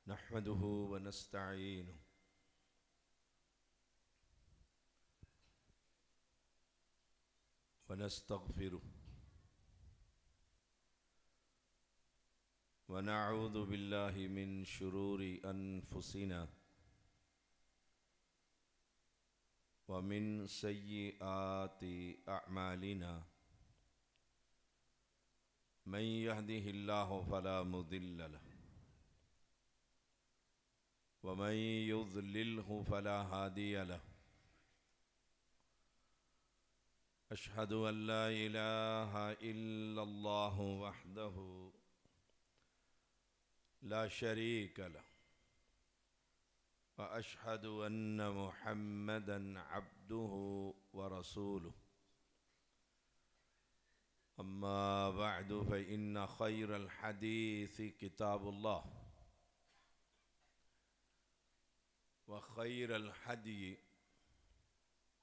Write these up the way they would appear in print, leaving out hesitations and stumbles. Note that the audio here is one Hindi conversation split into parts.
नहमदुहु व नस्तईनुहु व नस्तगफिरुह व नऊज़ु बिल्लाहि मिन शुरूरि अनफुसिना व मिन सय्यिआति अअमालिना मन यहदिहिल्लाहु फला मुदिल्ल लहु व मन युज़लिल्हु फला हादिय लहु। अशहदु अल्ला इलाहा इल्लल्लाहु वहदहु ला शरीक लहु व अशहदु अन्न मुहम्मदन अब्दुहु व रसूलुहु। अम्मा बअदु फ़इन्न खैरल हदीसी किताबुल्लाह व खैरल हदी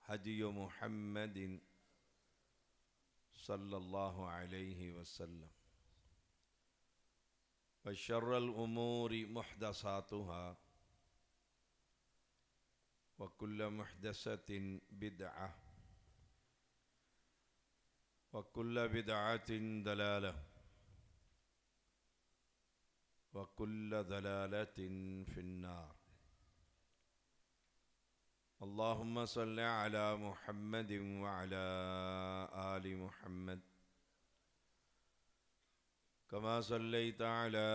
हदी मुहम्मदिन सल्लल्लाहु अलैहि वसल्लम व शर्रल उमूरि मुहदसातुहा व कुल्ल मुहदसतिन बिदअह व कुल्ल बिदअतिन दलालह व कुल्ल दलालतिन फिन्नार। अल्लाहुम्मा सल्लि अला मुहम्मदिन व अला आलि मुहम्मद कमा सल्लैता अला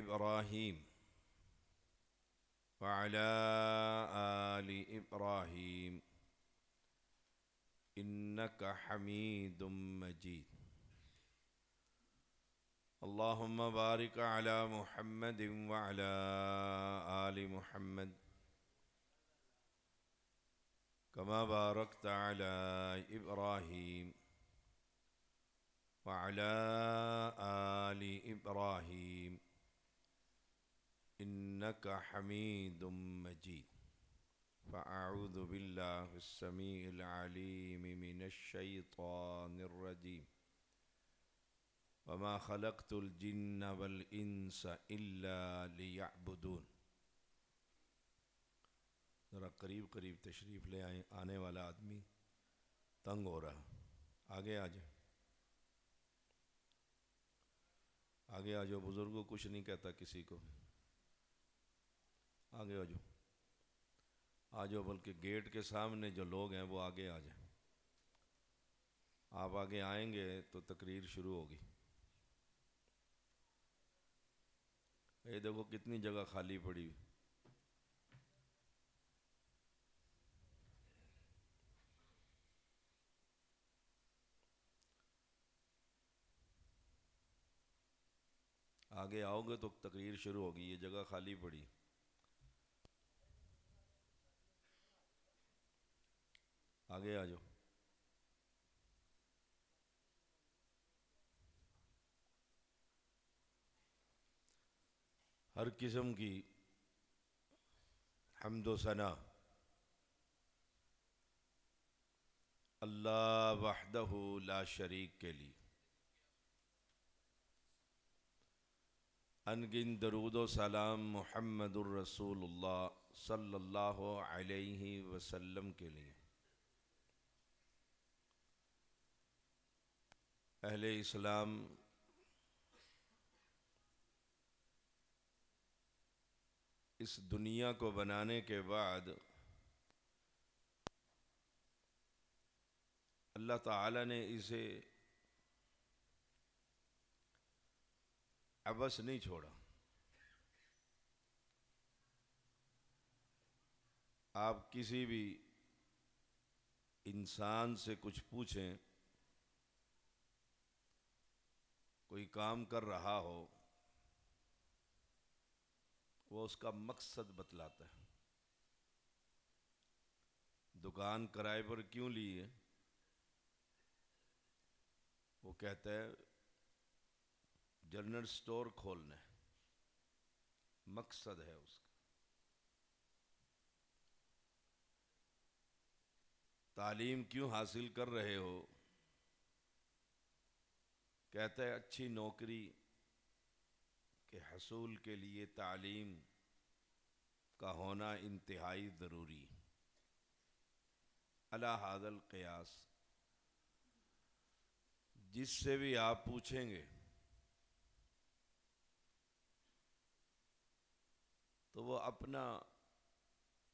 इब्राहीम व अला आलि इब्राहीम इन्नका हमीदुम मजीद। अल्लाहुम्मा बारिक अला मुहम्मदिन व अला आलि मुहम्मद कमा बारकता अला इब्राहीम व अला आलि इब्राहीम इन्नका हमीदुम मजीद। फ़अऊज़ु बिल्लाहिस समीइल अलीम मिनश शैतानिर रजीम वमा खलक़तुल जिन्न वल इंस इल्ला लियअबुदून। ज़रा करीब करीब तशरीफ़ ले आए, आने वाला आदमी तंग हो रहा। आगे आ जाए, आगे आ जाओ। बुज़ुर्गों कुछ नहीं कहता किसी को, आगे आ जाओ, आ जाओ। बल्कि गेट के सामने जो लोग हैं वो आगे आ जाए। आप आगे आएंगे तो तकरीर शुरू होगी। ये देखो कितनी जगह खाली पड़ी। आगे आओगे तो तकरीर शुरू होगी। ये जगह खाली पड़ी। आगे आ जाओ। हर किस्म की हम्दो सना अल्लाह वहदहु ला शरीक के लिए, अनगिन दरूद व सलाम मुहम्मदुर रसूलुल्लाह सल्लल्लाहु अलैहि वसल्लम के लिए, अहले इस्लाम इस दुनिया को बनाने के बाद अल्लाह ताला ने इसे अबस नहीं छोड़ा। आप किसी भी इंसान से कुछ पूछें, कोई काम कर रहा हो, वो उसका मकसद बतलाता है। दुकान किराए पर क्यों ली है? वो कहता है जनरल स्टोर खोलना है, मकसद है उसका। तालीम क्यों हासिल कर रहे हो? कहता है अच्छी नौकरी के हसूल के लिए तालीम का होना इंतहाई ज़रूरी। अला हादल क़ियास, जिससे भी आप पूछेंगे तो वो अपना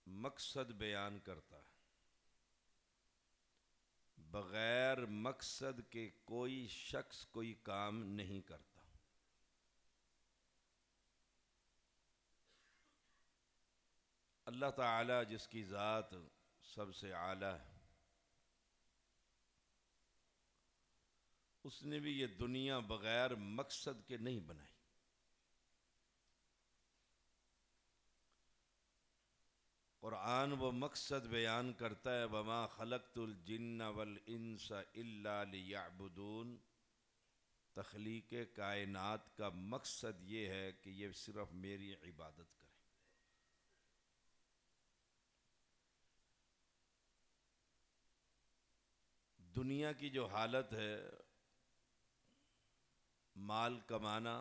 मकसद बयान करता है। बग़ैर मकसद के कोई शख्स कोई काम नहीं करता। अल्लाह ताला जिसकी ज़ात सबसे आला है, उसने भी ये दुनिया बग़ैर मकसद के नहीं बनाई। कुरान वो मकसद बयान करता है, वमा खलक़तुल जिन्ना वल इंसा इल्ला लियअबुदून। तख्लीक़ कायनात का मकसद ये है कि ये सिर्फ मेरी इबादत करें। दुनिया की जो हालत है, माल कमाना,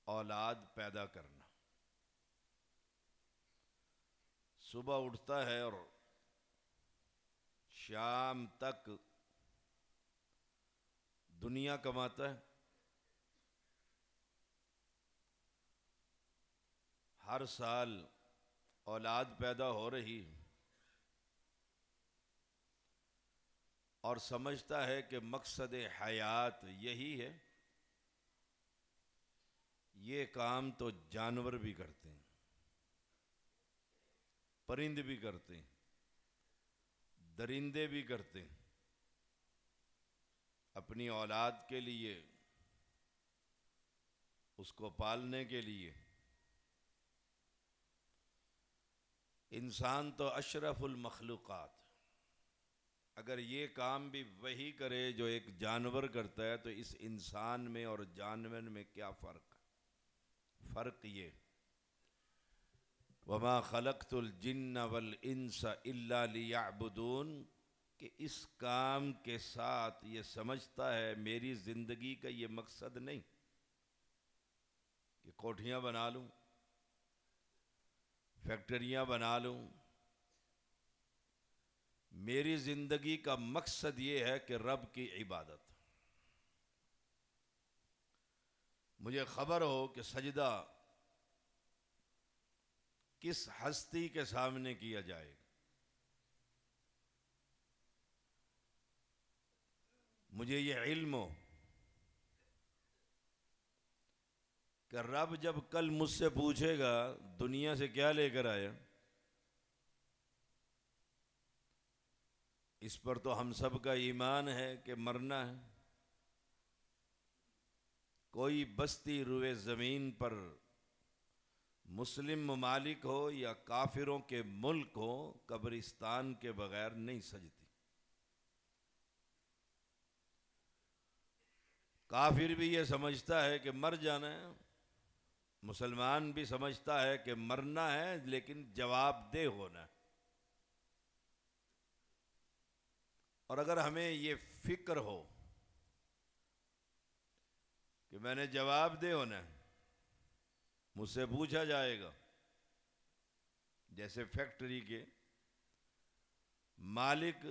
औलाद पैदा करना, सुबह उठता है और शाम तक दुनिया कमाता है। हर साल औलाद पैदा हो रही और समझता है कि मकसद हयात यही है। ये काम तो जानवर भी करते हैं, परिंदे भी करते हैं, दरिंदे भी करते हैं। अपनी औलाद के लिए, उसको पालने के लिए। इंसान तो अशरफुल मखलूक़ात। अगर ये काम भी वही करे जो एक जानवर करता है, तो इस इंसान में और जानवर में क्या फ़र्क है? फ़र्क ये, वमा खलक़तुल जिन्ना वल इंसा इल्ला लियअबुदून, कि इस काम के साथ ये समझता है मेरी ज़िंदगी का ये मकसद नहीं कि कोठियाँ बना लूँ, फैक्ट्रियाँ बना लूँ। मेरी ज़िंदगी का मकसद ये है कि रब की इबादत। मुझे खबर हो कि सजदा किस हस्ती के सामने किया जाएगा। मुझे ये इल्म हो कि रब जब कल मुझसे पूछेगा दुनिया से क्या लेकर आया, इस पर तो हम सब का ईमान है कि मरना है। कोई बस्ती रुए ज़मीन पर, मुस्लिम ममालिक हो या काफिरों के मुल्क हो, कब्रिस्तान के बगैर नहीं सजती। काफिर भी ये समझता है कि मर जाना है, मुसलमान भी समझता है कि मरना है, लेकिन जवाबदेह होना है। और अगर हमें ये फिक्र हो कि मैंने जवाबदेह होना है, मुझसे पूछा जाएगा, जैसे फैक्ट्री के मालिक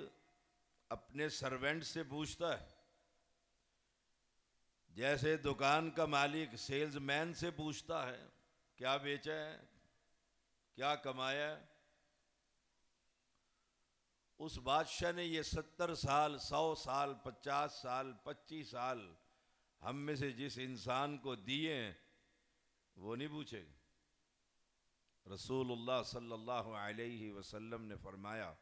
अपने सर्वेंट से पूछता है, जैसे दुकान का मालिक सेल्समैन से पूछता है क्या बेचा है, क्या कमाया है। उस बादशाह ने ये 70 साल, 100 साल, 50 साल, 25 साल हम में से जिस इंसान को दिए हैं, वो नहीं पूछेगा। रसूलुल्लाह सल्लल्लाहु अलैहि वसल्लम ने फरमाया,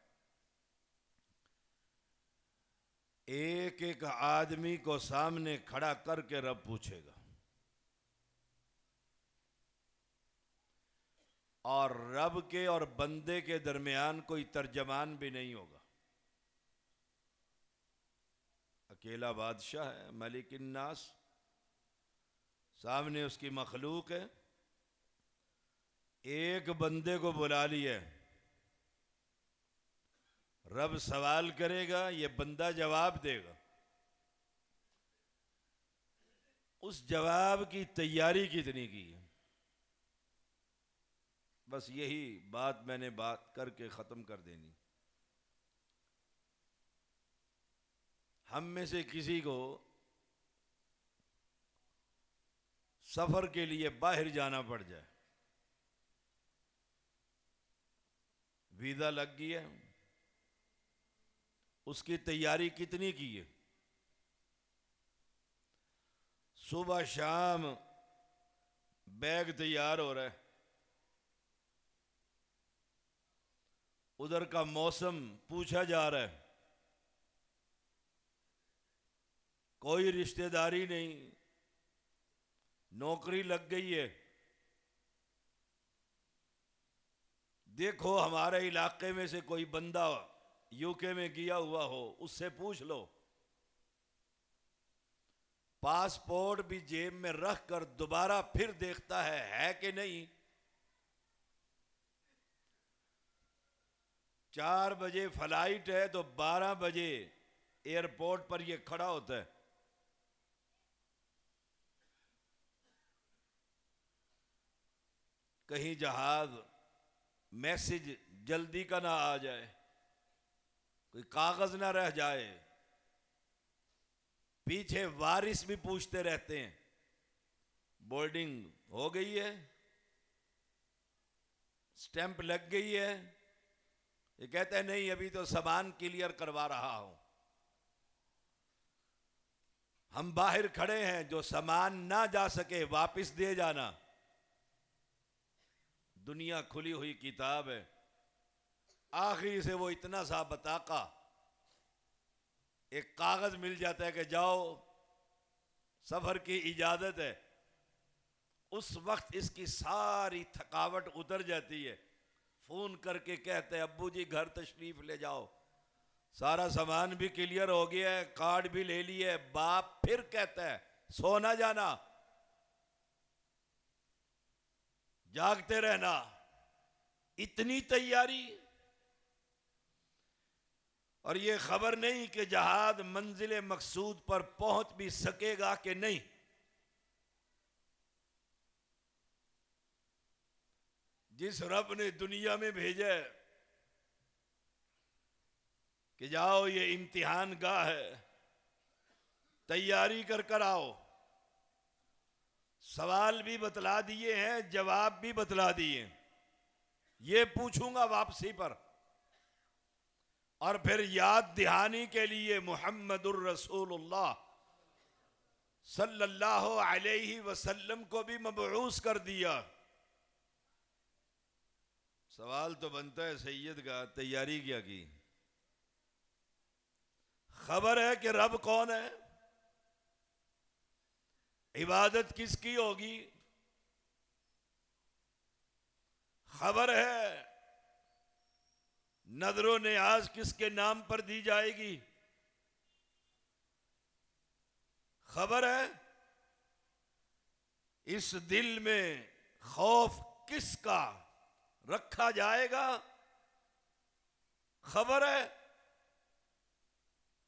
एक एक आदमी को सामने खड़ा करके रब पूछेगा, और रब के और बंदे के दरमियान कोई तर्जमान भी नहीं होगा। अकेला बादशाह है, मलिक अन्नास, सामने उसकी मखलूक है। एक बंदे को बुला लिए, रब सवाल करेगा, ये बंदा जवाब देगा। उस जवाब की तैयारी कितनी की है। बस यही बात मैंने बात करके ख़त्म कर देनी। हम में से किसी को सफ़र के लिए बाहर जाना पड़ जाए, वीज़ा लग गया, उसकी तैयारी कितनी की है? सुबह शाम बैग तैयार हो रहा है, उधर का मौसम पूछा जा रहा है, कोई रिश्तेदारी नहीं, नौकरी लग गई है। देखो हमारे इलाके में से कोई बंदा यूके में गया हुआ हो, उससे पूछ लो, पासपोर्ट भी जेब में रख कर दोबारा फिर देखता है कि नहीं। 4 बजे फ्लाइट है तो 12 बजे एयरपोर्ट पर ये खड़ा होता है। कहीं जहाज मैसेज जल्दी का ना आ जाए, कोई कागज ना रह जाए। पीछे वारिस भी पूछते रहते हैं, बोर्डिंग हो गई है, स्टैंप लग गई है। ये कहता है नहीं, अभी तो सामान क्लियर करवा रहा हूं। हम बाहर खड़े हैं, जो सामान ना जा सके वापस दे जाना। दुनिया खुली हुई किताब है, आखिरी से वो इतना सा बताका एक कागज मिल जाता है कि जाओ, सफर की इजाजत है। उस वक्त इसकी सारी थकावट उतर जाती है। फोन करके कहते हैं अब्बू जी घर तशरीफ ले जाओ, सारा सामान भी क्लियर हो गया है, कार्ड भी ले लिए है। बाप फिर कहता है सो ना जाना, जागते रहना। इतनी तैयारी, और ये खबर नहीं कि जहाज मंजिल मकसूद पर पहुंच भी सकेगा कि नहीं। जिस रब ने दुनिया में भेजा है कि जाओ ये इम्तिहान गाह है, तैयारी कर कर आओ, सवाल भी बतला दिए हैं, जवाब भी बतला दिए। ये पूछूंगा वापसी पर, और फिर याद दहानी के लिए मुहम्मदुर रसूलुल्लाह सल्लल्लाहु अलैहि वसल्लम को भी मबऊस कर दिया। सवाल तो बनता है सैयद का, तैयारी क्या की? खबर है कि रब कौन है, इबादत किसकी होगी, खबर है नजरो नियाज किसके नाम पर दी जाएगी, खबर है इस दिल में खौफ किसका रखा जाएगा, खबर है।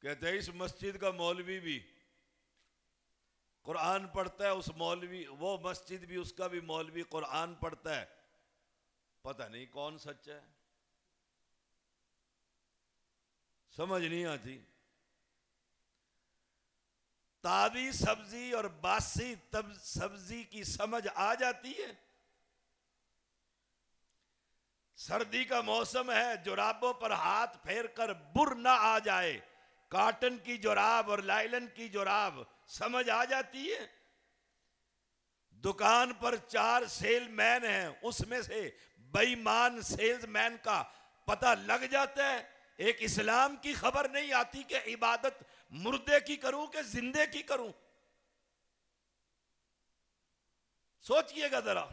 कहते हैं इस मस्जिद का मौलवी भी कुरान पढ़ता है, उस मौलवी, वो मस्जिद भी, उसका भी मौलवी कुरान पढ़ता है। पता नहीं कौन सच्चा है, समझ नहीं आती। ताजी सब्जी और बासी तब सब्जी की समझ आ जाती है। सर्दी का मौसम है, जुराबों पर हाथ फेर कर बुर ना आ जाए, कॉटन की जुराब और लाइलन की जुराब समझ आ जाती है। दुकान पर 4 सेलमैन हैं, उसमें से बेईमान सेल्समैन का पता लग जाता है। एक इस्लाम की खबर नहीं आती कि इबादत मुर्दे की करूं कि जिंदे की करूं। सोचिएगा जरा,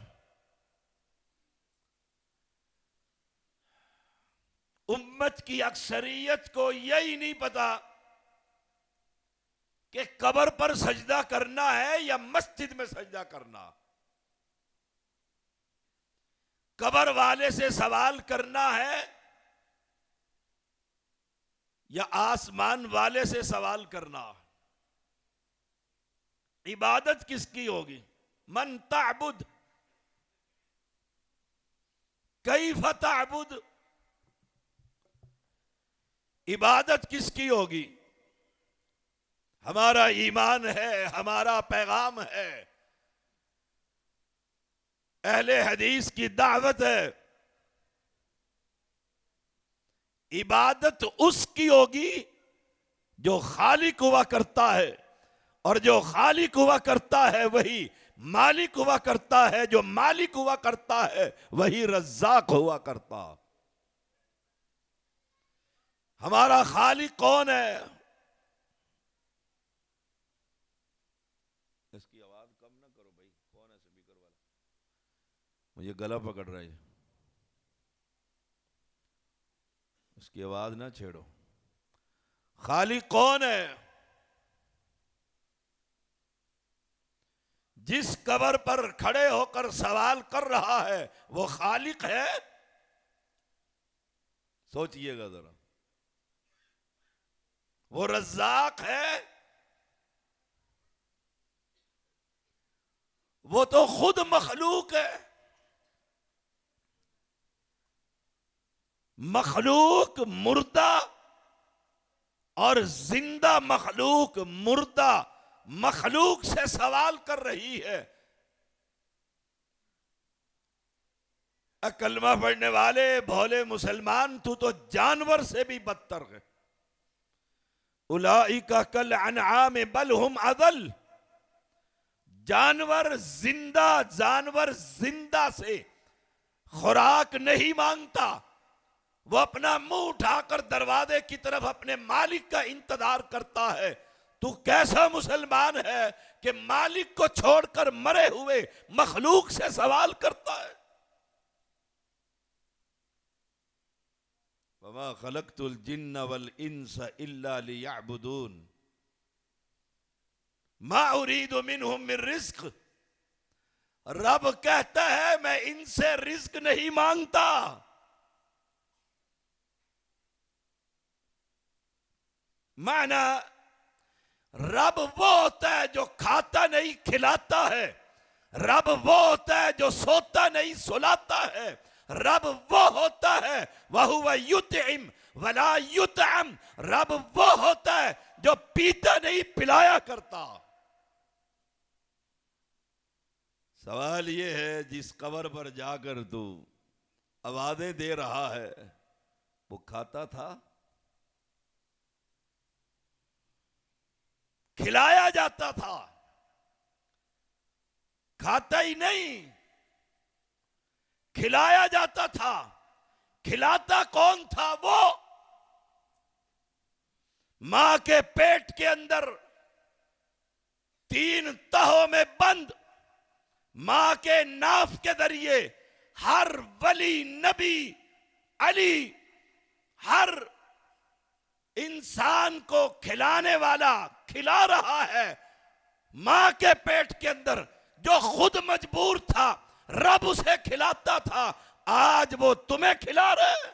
उम्मत की अक्सरियत को यही नहीं पता कि कब्र पर सजदा करना है या मस्जिद में सजदा करना, कब्र वाले से सवाल करना है या आसमान वाले से सवाल करना। इबादत किसकी होगी? मन ताबुद, कैफ तअबुद, इबादत किसकी होगी? हमारा ईमान है, हमारा पैगाम है, अहले हदीस की दावत है। इबादत उसकी होगी जो खालिक हुआ करता है, और जो खालिक हुआ करता है वही मालिक हुआ करता है, जो मालिक हुआ करता है वही रज़्ज़ाक हुआ करता। हमारा खालिक कौन है? इसकी आवाज कम ना करो भाई, कौन है स्पीकर वाला? मुझे गला पकड़ रहा है, इसकी आवाज ना छेड़ो। खालिक कौन है? जिस कब्र पर खड़े होकर सवाल कर रहा है वो खालिक है? सोचिएगा जरा। वो रज़्ज़ाक है? वो तो खुद मखलूक है। मखलूक मुर्दा और जिंदा मखलूक मुर्दा मखलूक से सवाल कर रही है। कलमा पढ़ने वाले भोले मुसलमान, तू तो जानवर से भी बदतर है। उलाइका कल अनआम बल हुम अदल। जानवर जिंदा से खुराक नहीं मांगता, वो अपना मुंह उठाकर दरवाजे की तरफ अपने मालिक का इंतजार करता है। तू कैसा मुसलमान है कि मालिक को छोड़कर मरे हुए मखलूक से सवाल करता है? वमा खलक़तुल जिन्न वल इंसा इल्ला लियअबुदून मा उरीदु मिनहुम मिन रिज़्क़। रब कहता है मैं इनसे रिज्क नहीं मांगता। माना रब वो होता है जो खाता नहीं खिलाता है, रब वो होता है जो सोता नहीं सुलाता है, रब वो होता है वहुवा युतइम वला युतअम, रब वो होता है जो पीता नहीं पिलाया करता। सवाल ये है जिस कब्र पर जाकर तू आवाजें दे रहा है वो खाता था? खिलाया जाता था? खाता ही नहीं, खिलाया जाता था। खिलाता कौन था? वो मां के पेट के अंदर 3 तहों में बंद मां के नाफ के जरिए हर वली नबी अली हर इंसान को खिलाने वाला खिला रहा है। मां के पेट के अंदर जो खुद मजबूर था रब उसे खिलाता था, आज वो तुम्हें खिला रहे।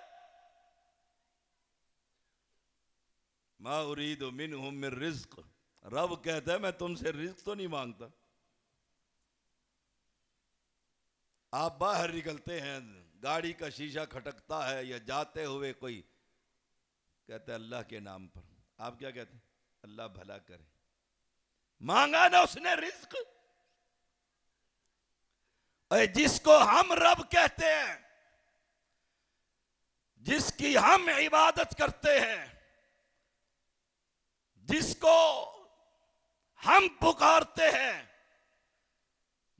मा उरीदु मिनहुम मिन रिज़्क़, रब कहता है मैं तुमसे रिज़्क तो नहीं मांगता। आप बाहर निकलते हैं, गाड़ी का शीशा खटकता है या जाते हुए कोई कहता है अल्लाह के नाम पर, आप क्या कहते हैं? अल्लाह भला करे। मांगा ना उसने रिज्क। जिसको हम रब कहते हैं, जिसकी हम इबादत करते हैं, जिसको हम पुकारते हैं,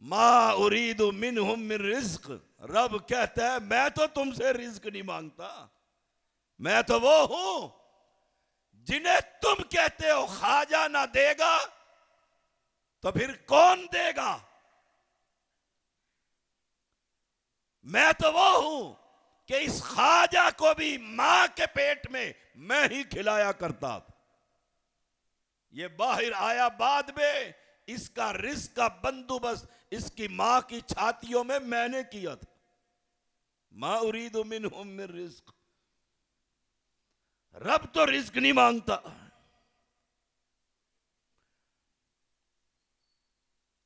मा उरीदु मिनहुम मिन रिज़्क़, रब कहता है मैं तो तुमसे रिज्क नहीं मांगता। मैं तो वो हूं जिन्हें तुम कहते हो ख्वाजा ना देगा तो फिर कौन देगा? मैं तो वो हूं कि इस ख्वाजा को भी मां के पेट में मैं ही खिलाया करता था। ये बाहर आया बाद में, इसका रिज्क का बंदोबस्त इसकी मां की छातियों में मैंने किया था। मा उरीदु मिनहुम मिन रिज़्क़, रब तो रिज्क नहीं मांगता।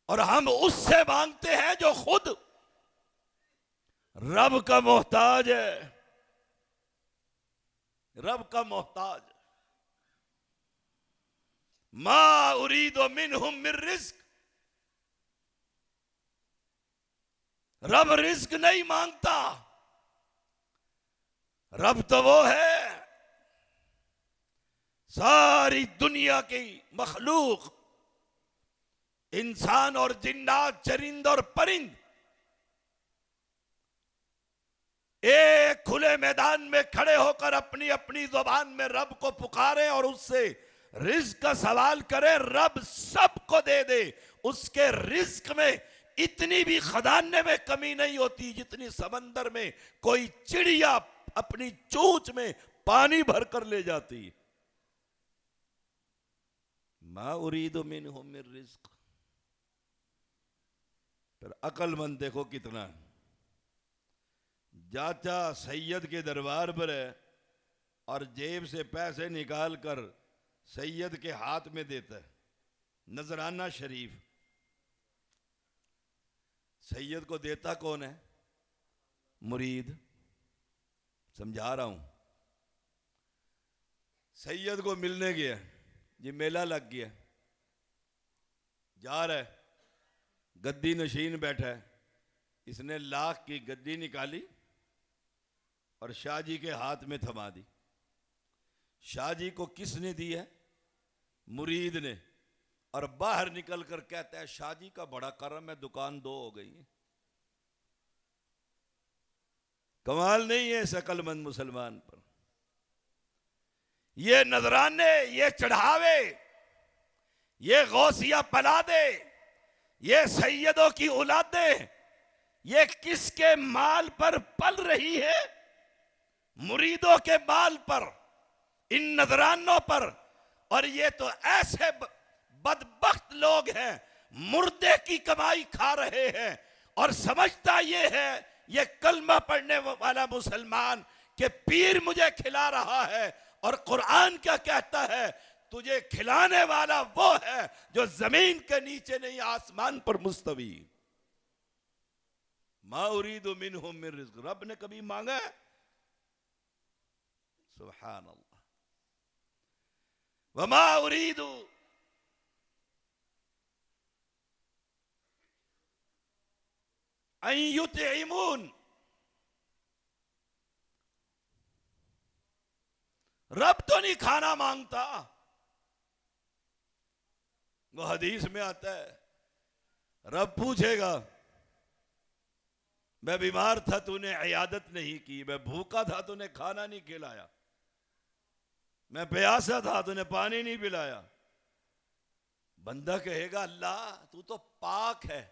और हम उससे मांगते हैं जो खुद रब का मोहताज है, रब का मोहताज। मा उरीदो मिनहुम मिन रिज्क, रब रिज्क नहीं मांगता। रब तो वो है सारी दुनिया की मखलूक, इंसान और जिन्नात, चरिंद और परिंद, एक खुले मैदान में खड़े होकर अपनी अपनी जुबान में रब को पुकारे और उससे रिज्क का सवाल करे, रब सबको दे दे। उसके रिज्क में इतनी भी खजाने में कमी नहीं होती जितनी समंदर में कोई चिड़िया अपनी चोंच में पानी भरकर ले जाती। मा उरीदु मिनहुम मिन रिज्क। फिर अक्लमंद देखो कितना, चाचा सैयद के दरबार पर है और जेब से पैसे निकाल कर सैयद के हाथ में देता है, नजराना शरीफ। सैयद को देता कौन है? मुरीद। समझा रहा हूं। सैयद को मिलने गया, ये मेला लग गया, जा रहा है, गद्दी नशीन बैठा है, इसने लाख की गद्दी निकाली और शाह जी के हाथ में थमा दी। शाह जी को किसने दी है? मुरीद ने। और बाहर निकलकर कहता है शाह जी का बड़ा करम है, दुकान दो हो गई है। कमाल नहीं है इस अक्लमंद मुसलमान पर? ये नजराने, ये चढ़ावे, ये गौसिया पलादे, ये सैयदों की औलादे, ये किसके माल पर पल रही है? मुरीदों के माल पर, इन नजरानों पर। और ये तो ऐसे बदबख्त लोग हैं, मुर्दे की कमाई खा रहे हैं। और समझता ये है, ये कलमा पढ़ने वाला मुसलमान, कि पीर मुझे खिला रहा है। और कुरान क्या कहता है? तुझे खिलाने वाला वो है जो जमीन के नीचे नहीं, आसमान पर मुस्तवी। मा उरीदु मिनहुम मिन रिज़्क़। रब ने कभी मांगा है? सुभान अल्लाह। वमा उरीदु अन युतइमून। रब तो नहीं खाना मांगता। वो हदीस में आता है, रब पूछेगा, मैं बीमार था तूने इयादत नहीं की, मैं भूखा था तूने खाना नहीं खिलाया, मैं प्यासा था तूने पानी नहीं पिलाया। बंदा कहेगा अल्लाह तू तो पाक है,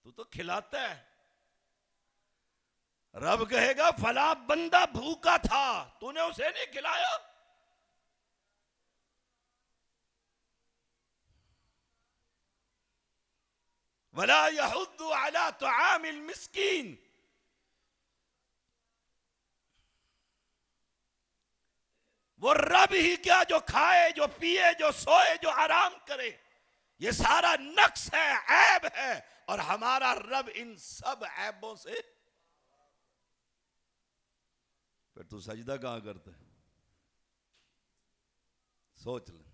तू तो खिलाता है। रब कहेगा फला बंदा भूखा था, तूने उसे नहीं खिलाया। वला यहुद्दु अला तुआमिल मिस्कीन। वो रब ही क्या जो खाए, जो पिए, जो सोए, जो आराम करे, ये सारा नक्स है, ऐब है। और हमारा रब इन सब ऐबों से, फिर तू सजदा कहां करता है? सोच ले।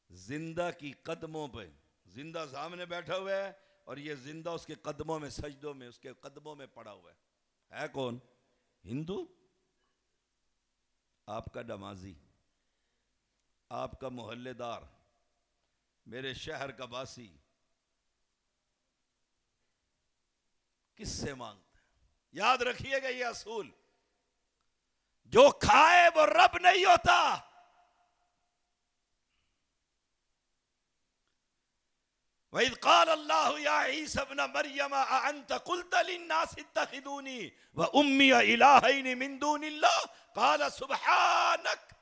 जिंदा की कदमों पे, जिंदा सामने बैठा हुआ है और ये जिंदा उसके कदमों में, सजदों में, उसके कदमों में पड़ा हुआ है कौन? हिंदू। आपका नमाजी, आपका मोहल्लेदार, मेरे शहर का वासी, किससे मांगता है? याद रखिएगा ये असूल, जो खाए वो रब नहीं होता। वइज़ क़ाल अल्लाहु या ईसा इब्न मरियम अअंत क़ुल्त लिन्नास इत्तखिदूनी व उम्मी इलाहैन मिन दूनिल्लाह क़ाल सुब्हानक।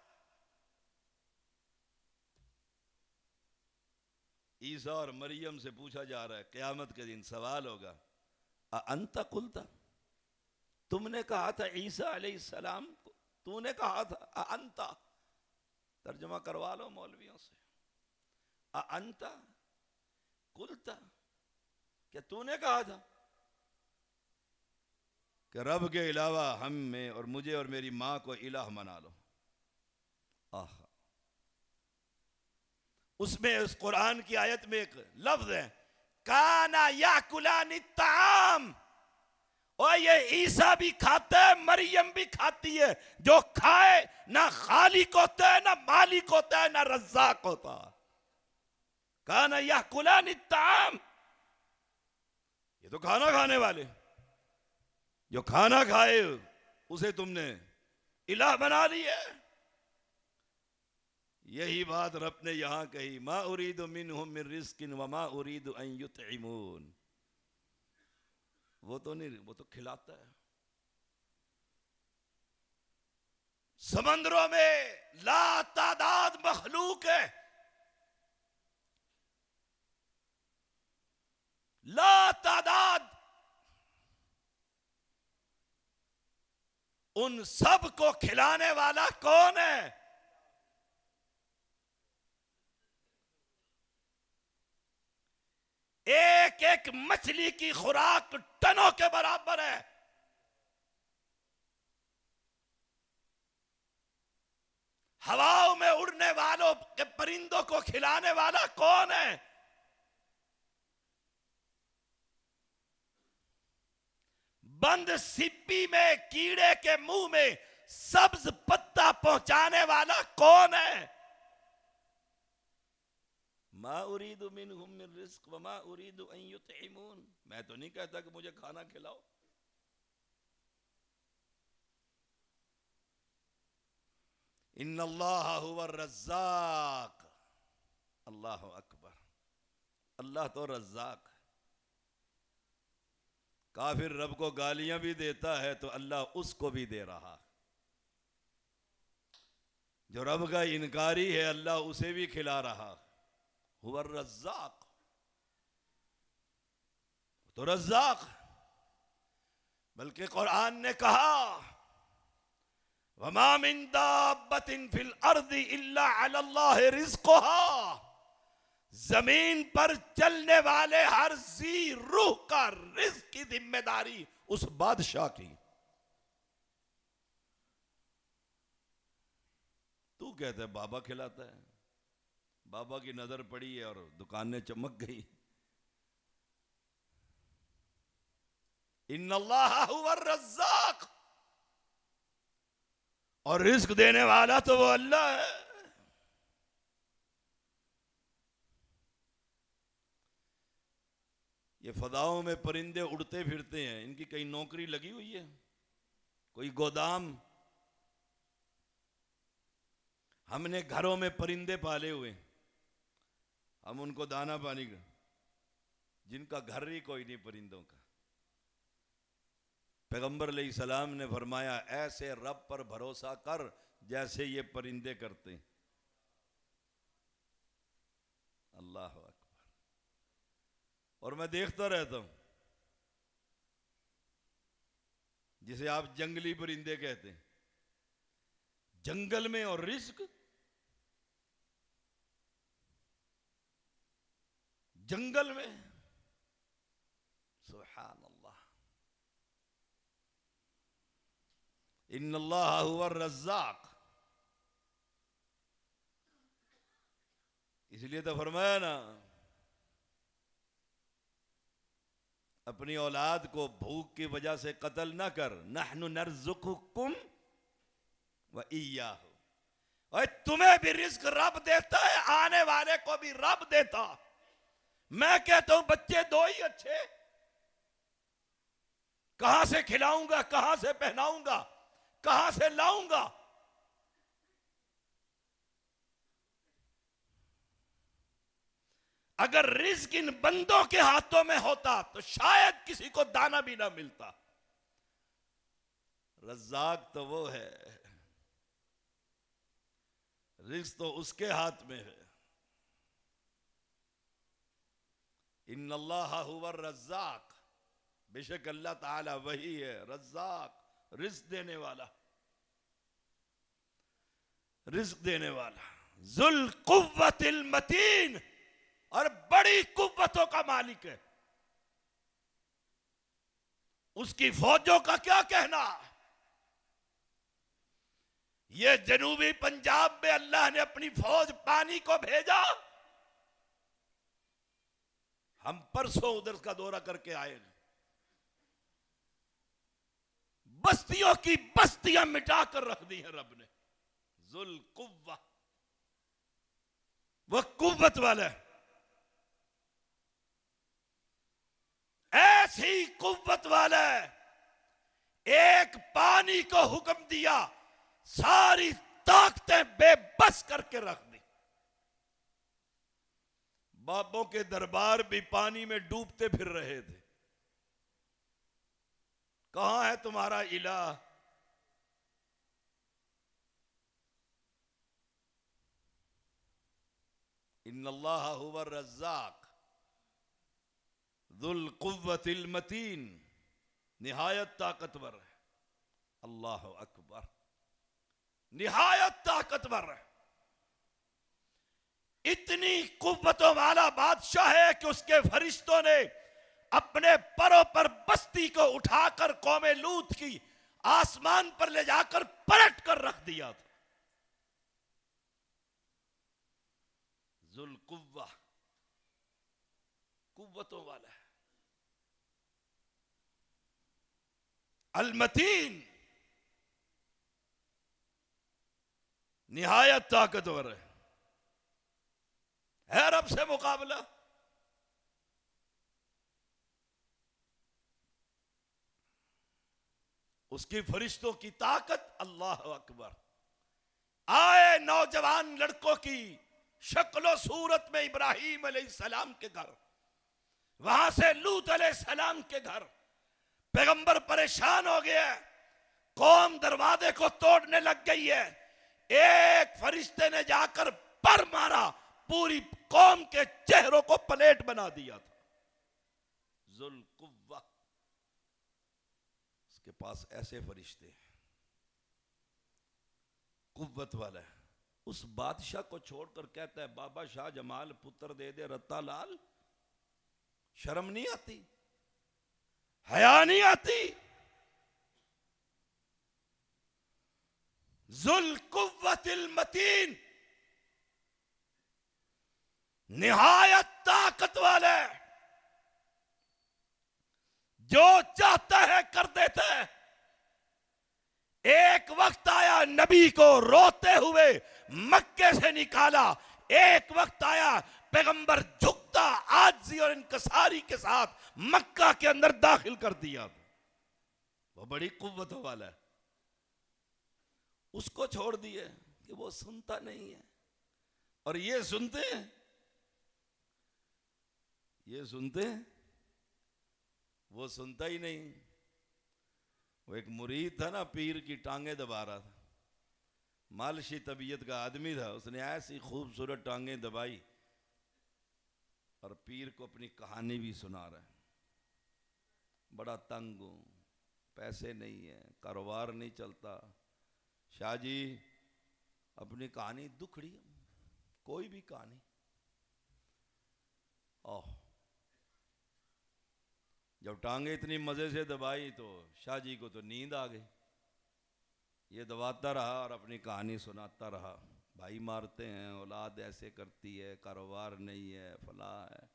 ईसा और मरियम से पूछा जा रहा है, क़यामत के दिन सवाल होगा, अअंत क़ुल्त, तुमने कहा था ईसा अलैहिस्सलाम को, तूने कहा था अअंत। तर्जुमा करवा लो मौलवियों से। अअंत कुलता, क्या तूने कहा था? कि रब के अलावा हम में और मुझे और मेरी माँ को इलाह मना लो। आह, उसमें उस कुरान की आयत में एक लफ्ज है, काना याकुलानी ताम, और ये ईसा भी खाता है, मरियम भी खाती है। जो खाए ना खालिक होता है, ना मालिक होता है, ना रज़्ज़ाक होता। काना याकुलानी ताम, ये तो खाना खाने वाले। जो खाना खाए उसे तुमने इलाह बना लिया। यही बात रब ने यहां कही, मा उरीदु मिनहुम मिन रिज़्किन व मा उरीदु अन युतइमून। वो तो नहीं, वो तो खिलाता है। समंदरों में लातादाद मखलूक है, लातादाद। उन सब को खिलाने वाला कौन है? एक एक मछली की खुराक टनों के बराबर है। हवाओं में उड़ने वालों के परिंदों को खिलाने वाला कौन है? बंद सिप्पी में कीड़े के मुंह में सब्ज पत्ता पहुंचाने वाला कौन है? मा उरीदु मिनहुम मिन रिज़्क़ व मा उरीदु अन युतइमून। मैं तो नहीं कहता कि मुझे खाना खिलाओ। इन्नल्लाह हुवा रज़्ज़ाक़। अल्लाह अकबर। अल्लाह तो रज़्ज़ाक़। काफिर रब को गालियां भी देता है तो अल्लाह उसको भी दे रहा। जो रब का इनकारी है अल्लाह उसे भी खिला रहा। हुवा रज़्ज़ाक़, तो रज़्ज़ाक़। बल्कि कुरान ने कहा, वमा मिन दाब्बतिन फिल अर्दि इल्ला अलल्लाहि रिज़्क़ुहा। जमीन पर चलने वाले हर जी रूह का रिज़्क़ की जिम्मेदारी उस बादशाह की। तू कहता है बाबा खिलाता है, बाबा की नजर पड़ी है और दुकानें चमक गई। इन्नल्लाह हुवा रज़्ज़ाक़, और रिज़्क़ देने वाला तो वो अल्लाह है। ये फदाओं में परिंदे उड़ते फिरते हैं, इनकी कहीं नौकरी लगी हुई है? कोई गोदाम? हमने घरों में परिंदे पाले हुए, हम उनको दाना पानी का, जिनका घर ही कोई नहीं परिंदों का। पैगंबर अलैहिस्सलाम ने फरमाया, ऐसे रब पर भरोसा कर जैसे ये परिंदे करते हैं। अल्लाह अकबर। और मैं देखता रहता हूं, जिसे आप जंगली परिंदे कहते हैं, जंगल में और रिज़्क़, जंगल में। सुभान अल्लाह। इन्नल्लाह हुवा रज़्ज़ाक़। इसलिए तो फरमाया ना, अपनी औलाद को भूख की वजह से कत्ल ना कर। नहनु नर्ज़ुकुकुम व इय्याहु। और तुम्हें भी रिज़्क़ रब देता है, आने वाले को भी रब देता। मैं कहता हूं बच्चे दो ही अच्छे, कहां से खिलाऊंगा, कहां से पहनाऊंगा, कहां से लाऊंगा? अगर रिज़्क़ इन बंदों के हाथों में होता तो शायद किसी को दाना भी ना मिलता। रज़्ज़ाक़ तो वो है, रिज़्क़ तो उसके हाथ में है। इन्नल्लाह हुवा रज़्ज़ाक़, बेशक अल्लाह ताला वही है रज़्ज़ाक़, रिज़्क़ देने वाला, रिज़्क़ देने वाला। ज़ुल कुव्वतिल मतीन, और बड़ी कुव्वतों का मालिक है। उसकी फौजों का क्या कहना। ये जनूबी पंजाब में अल्लाह ने अपनी फौज पानी को भेजा। हम परसों उधर का दौरा करके आए, बस्तियों की बस्तियां मिटाकर रख दी हैं रब ने। जुल कुव्वा, वह कुव्वत वाला है। ऐसी कुव्वत वाला है, एक पानी को हुक्म दिया, सारी ताकतें बेबस करके रख दी। बाबों के दरबार भी पानी में डूबते फिर रहे थे। कहां है तुम्हारा इलाह? इन्नल्लाह हुवा रज़्ज़ाक़ ज़ुल कुव्वतिल मतीन, निहायत ताकतवर है। अल्लाह अकबर, निहायत ताकतवर है। इतनी कुव्वतों वाला बादशाह है कि उसके फरिश्तों ने अपने परों पर बस्ती को उठाकर कौमे लूत की आसमान पर ले जाकर पलट कर रख दिया था। जुल कुव्वा, कुव्वतों वाला है। अलमतीन, निहायत ताकतवर है रब से मुकाबला। उसकी फरिश्तों की ताकत, अल्लाह अकबर। आए नौजवान लड़कों की शक्लो सूरत में इब्राहिम अलैहिस्सलाम के घर, वहां से लूत अलैहिस्सलाम के घर। पैगंबर परेशान हो गया, कौम दरवाजे को तोड़ने लग गई है। एक फरिश्ते ने जाकर पर मारा, पूरी कौम के चेहरों को प्लेट बना दिया था। जुल कुव्वा, उसके पास ऐसे फरिश्ते हैं, कुव्वत वाला है। उस बादशाह को छोड़कर कहता है बाबा शाह जमाल पुत्र दे दे रत्ता लाल। शर्म नहीं आती, हया नहीं आती। जुल कुव्वतिल मतीन, निहायत ताकत वाले, जो चाहता है कर देता है। एक वक्त आया नबी को रोते हुए मक्के से निकाला, एक वक्त आया पैगंबर झुकता आजी और इनकसारी के साथ मक्का के अंदर दाखिल कर दिया। वो बड़ी कुव्वत वाला है। उसको छोड़ दिए कि वो सुनता नहीं है, और ये सुनते हैं, ये सुनते हैं, वो सुनता ही नहीं। वो एक मुरीद था ना, पीर की टांगे दबा रहा था। मालशी तबीयत का आदमी था, उसने ऐसी खूबसूरत टांगे दबाई और पीर को अपनी कहानी भी सुना रहा है। बड़ा तंग हूं, पैसे नहीं है, कारोबार नहीं चलता। शाह जी अपनी कहानी दुखड़ी, कोई भी कहानी। ओह, जब टांगे इतनी मजे से दबाई तो शाह जी को तो नींद आ गई। ये दबाता रहा और अपनी कहानी सुनाता रहा। भाई मारते हैं, औलाद ऐसे करती है, कारोबार नहीं है, फला है।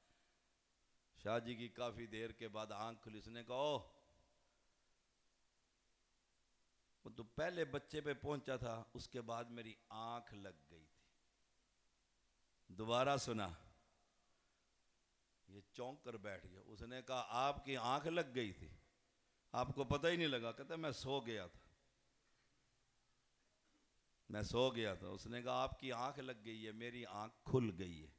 शाह जी की काफी देर के बाद आंख खुली। उसने कहा ओह, वो तो पहले बच्चे पे पहुंचा था, उसके बाद मेरी आंख लग गई थी। दोबारा सुना, ये चौंक कर बैठ गया। उसने कहा आपकी आंख लग गई थी, आपको पता ही नहीं लगा? कहता मैं सो गया था, मैं सो गया था। उसने कहा आपकी आंख लग गई है, मेरी आंख खुल गई है।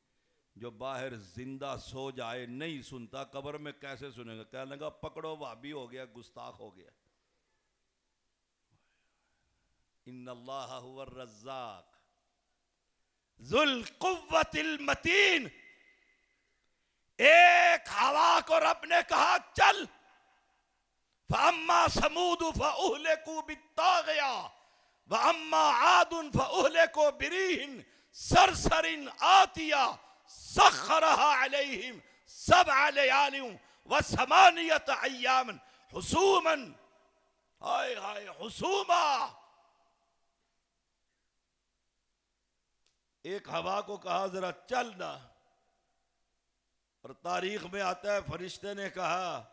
जो बाहर जिंदा सो जाए नहीं सुनता, कब्र में कैसे सुनेगा? कहने लगा पकड़ो, भाभी हो गया, गुस्ताख हो गया। इन्नल्लाह हुवा रज़्ज़ाक़ ज़ुल कुव्वतिल मतीन। एक हवा को रब ने कहा चल, फअम्मा समूद फअहलकू बित्ताग़िया व अम्मा आदुन फअहलकू बिरीहिन सरसरिन आतिया सख्खरहा अलैहिम सबअ लयालिन व समानियत अय्यामन हुसूमन, हाय हाय हुसूमा। एक हवा को कहा जरा चलना, और तारीख में आता है फरिश्ते ने कहा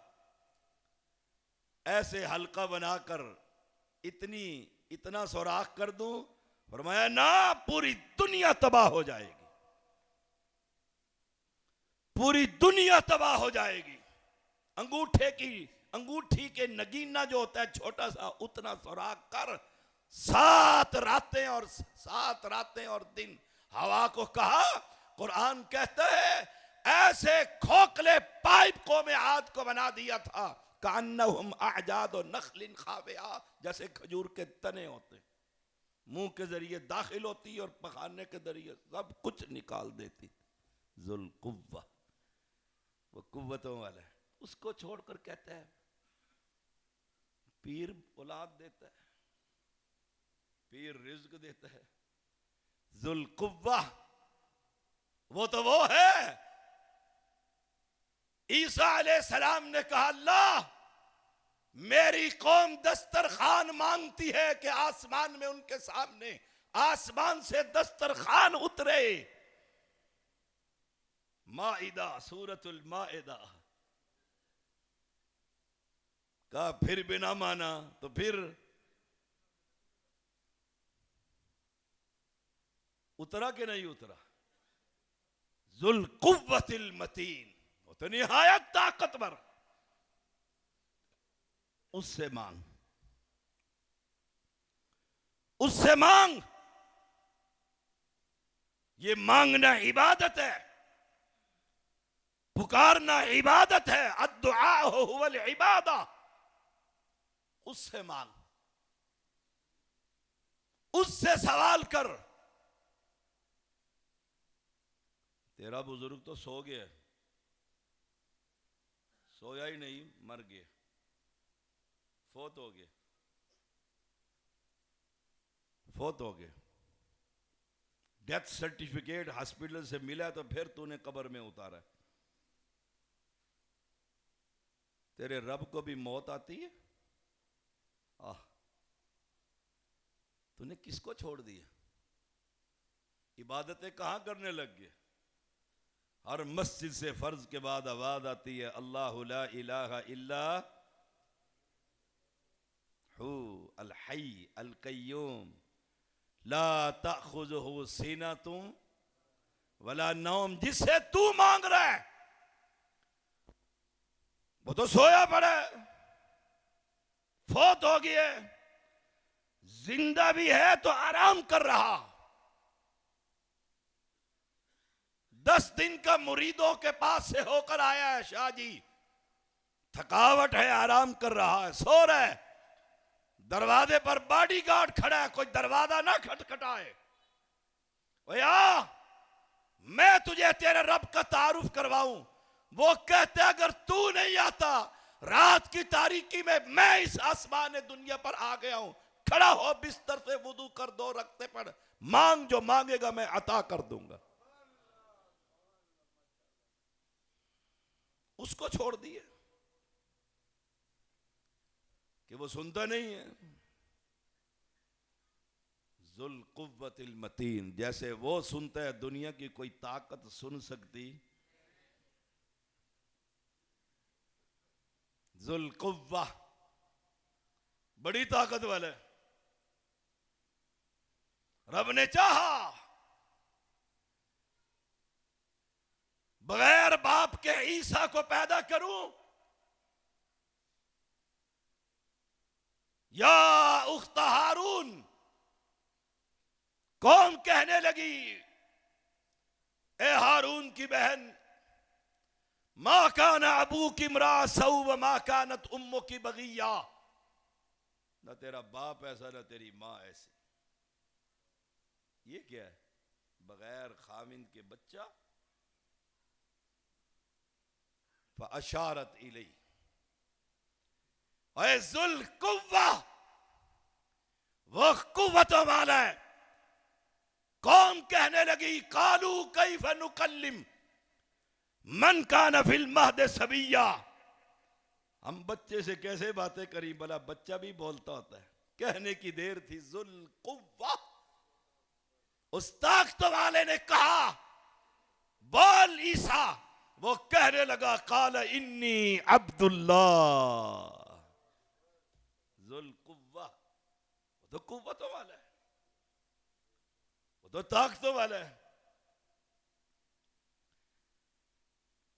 ऐसे हल्का बनाकर इतना सुराख कर दूं, फरमाया ना, पूरी दुनिया तबाह हो जाएगी, पूरी दुनिया तबाह हो जाएगी। अंगूठी के नगीना जो होता है छोटा सा, उतना सुराख कर 7 रातें और दिन हवा को कहा। कुरान कहता है ऐसे खोखले पाइप को में आद को बना दिया था, कान्नहुम अअजाद नखलिन खाविया, जैसे खजूर के तने होते, मुंह के जरिए दाखिल होती और पखाने के जरिए सब कुछ निकाल देती। जुल कुव्वा, वो कुव्वतों वाला है। उसको छोड़कर कहता है पीर औलाद देता है, पीर रिज्क देता है। जुल कुव्वा वो तो वो है। ईसा अलैहिस्सलाम ने कहा अल्लाह मेरी कौम दस्तरखान मांगती है कि आसमान में उनके सामने आसमान से दस्तरखान उतरे। माइदा, सूरतुल माइदा। कहा फिर भी ना माना तो फिर उतरा कि नहीं उतरा। जुल कुव्वतिल मतीन, वो तो निहायत ताकतवर। उससे मांग, उससे मांग। ये मांगना इबादत है, पुकारना इबादत है। अद्दुआ हुवल इबादा। उससे मांग, उससे सवाल कर। तेरा बुजुर्ग तो सो गया, सोया ही नहीं, मर गया, फोत हो गया, फोत हो गया। डेथ सर्टिफिकेट हॉस्पिटल से मिला तो फिर तूने कब्र में उतारा है। तेरे रब को भी मौत आती है। तूने किसको छोड़ दिया? इबादतें कहां करने लग गए? हर मस्जिद से फर्ज के बाद आवाज आती है अल्लाहु ला इलाहा इल्ला हु अल हय्य अल कय्यूम ला ताखुजुहु सीनतुम वला नौम। जिससे तू मांग रहा है वो तो सोया पड़ा है, फौत हो गया, जिंदा भी है तो आराम कर रहा। 10 दिन का मुरीदों के पास से होकर आया है शाह जी, थकावट है, आराम कर रहा है, सो रहा है। दरवाजे पर बॉडीगार्ड खड़ा है, कोई दरवाजा ना खटखटाए। भैया मैं तुझे तेरे रब का तारुफ करवाऊं। वो कहते अगर तू नहीं आता रात की तारीकी में मैं इस आसमान दुनिया पर आ गया हूं, खड़ा हो, बिस्तर से वुदू कर, 2 रखते पड़, मांग, जो मांगेगा मैं अता कर दूंगा। उसको छोड़ दिए कि वो सुनता नहीं है। जुल कुव्वतिल मतीन, जैसे वो सुनता है दुनिया की कोई ताकत सुन सकती? जुल कुव्वा बड़ी ताकत वाला है। रब ने चाहा बगैर बाप के ईसा को पैदा करूं। या उख्ता हारून, कौम कहने लगी ए हारून की बहन, मा काना अबू की इम्रा सऊ व मा कानत उम्मु की बगिया। न तेरा बाप ऐसा न तेरी मां ऐसी। ये क्या है? बगैर खामिन के बच्चा। फअशारत इलई, जुल कुव्वा, वो कुव्वतों वाला है। कौम कहने लगी कालू कैफ नुकल्लिम मन कान फिल महद सबिया। हम बच्चे से कैसे बातें करी, भला बच्चा भी बोलता होता है। कहने की देर थी जुल कुव्वा, उस ताकत वाले ने कहा बोल ईसा। वो कहने लगा काल इन्नी अब्दुल्लाह। जुल कुव्वा, वो तो कुव्वतों वाला है, वो तो ताकतों वाला है।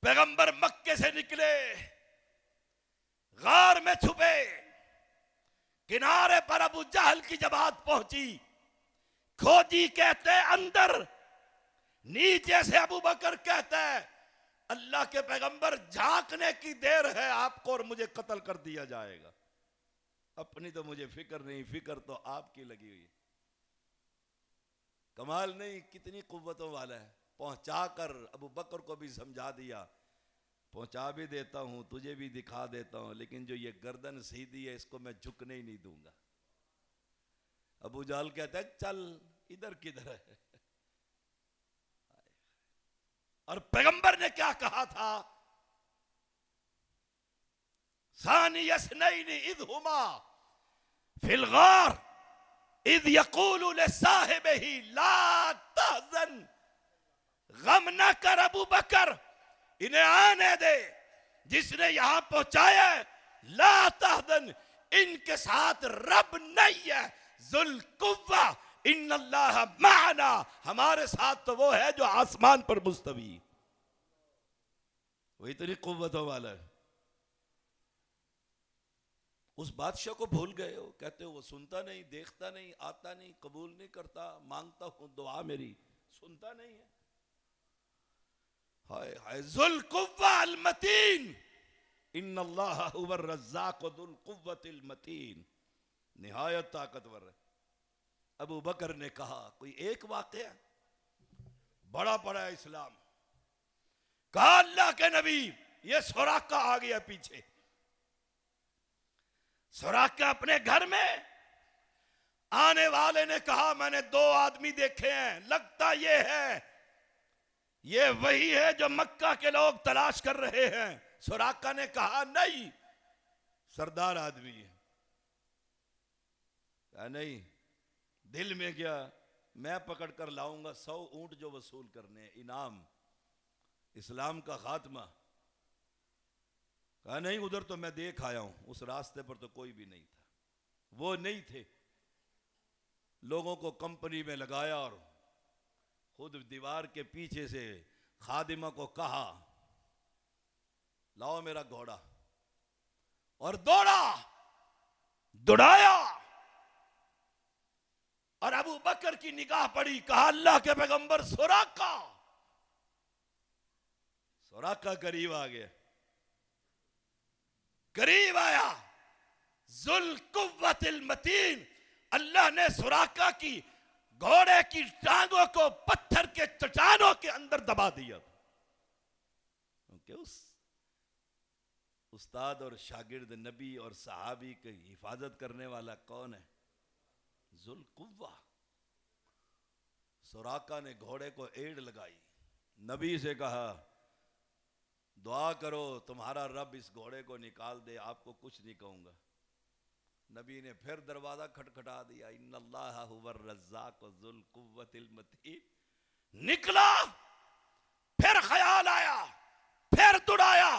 पैगंबर मक्के से निकले, गार में छुपे, किनारे पर अबू जहल की जमात पहुंची। खोजी कहते अंदर, नीचे से अबू बकर कहता है अल्लाह के पैगंबर झांकने की देर है आपको और मुझे कत्ल कर दिया जाएगा। अपनी तो मुझे फिक्र नहीं, फिक्र तो आपकी लगी हुई। कमाल नहीं, कितनी कुव्वतों वाला है। पहुंचाकर अबू बकर को भी समझा दिया, पहुंचा भी देता हूं, तुझे भी दिखा देता हूं, लेकिन जो ये गर्दन सीधी है इसको मैं झुकने ही नहीं दूंगा। अबू जाल कहता है चल इधर किधर है। और पैगंबर ने क्या कहा था, सानी यसनैनि इद हुमा फिल गार इद यकूलु लिसाहिबिही ला तहज़न, गम न कर अबू बकर, इन्हें आने दे। जिसने यहां पहुंचाया ला तहज़न, इनके साथ रब नहीं है। जुल कुव्वा इन्नल्लाह माना, हमारे साथ तो वो है जो आसमान पर मुस्तवी, वो इतनी कुव्वतों वाला है। उस बादशाह को भूल गए हो, कहते हो वो सुनता नहीं, देखता नहीं, आता नहीं, कबूल नहीं करता, मांगता हूं दुआ मेरी सुनता नहीं है। हाय हाय, जुल कुव्वा अल मतीन इन्नल्लाह हुवर रज़्ज़ाक़ु दुल कुव्वतिल मतीन, निहायत ताकतवर है। अबू बकर ने कहा कोई एक वाकया बड़ा पड़ा है इस्लाम। कहा अल्लाह के नबी ये सुराका आ गया पीछे। सुराका अपने घर में आने वाले ने कहा मैंने दो आदमी देखे हैं, लगता ये है ये वही है जो मक्का के लोग तलाश कर रहे हैं। सुराका ने कहा नहीं, सरदार आदमी है। कहा नहीं, दिल में क्या, मैं पकड़ कर लाऊंगा 100 ऊंट जो वसूल करने इनाम, इस्लाम का खात्मा। कहा नहीं, उधर तो मैं देख आया हूं, उस रास्ते पर तो कोई भी नहीं था, वो नहीं थे। लोगों को कंपनी में लगाया और खुद दीवार के पीछे से खादिमा को कहा लाओ मेरा घोड़ा, और दौड़ा, दौड़ाया। और अबू बकर की निगाह पड़ी, कहा अल्लाह के पैगंबर सुराका। सुराका करीब आ गया, करीब आया। जुल कुव्वतिल मतीन, अल्लाह ने सुराका की घोड़े की टांगों को पत्थर के चट्टानों के अंदर दबा दिया। क्योंकि उस उस्ताद और शागिर्द नबी और सहाबी की हिफाजत करने वाला कौन है? जुल कुव्वा। सुराका ने घोड़े को एड़ लगाई, नबी से कहा दुआ करो तुम्हारा रब इस घोड़े को निकाल दे, आपको कुछ नहीं कहूंगा। नबी ने फिर दरवाजा खटखटा दिया, इन्नल्लाह हुवर रज़्ज़ाक़ु ज़ुल कुव्वतिल मतीन। निकला, फिर ख्याल आया, फिर दौड़ाया,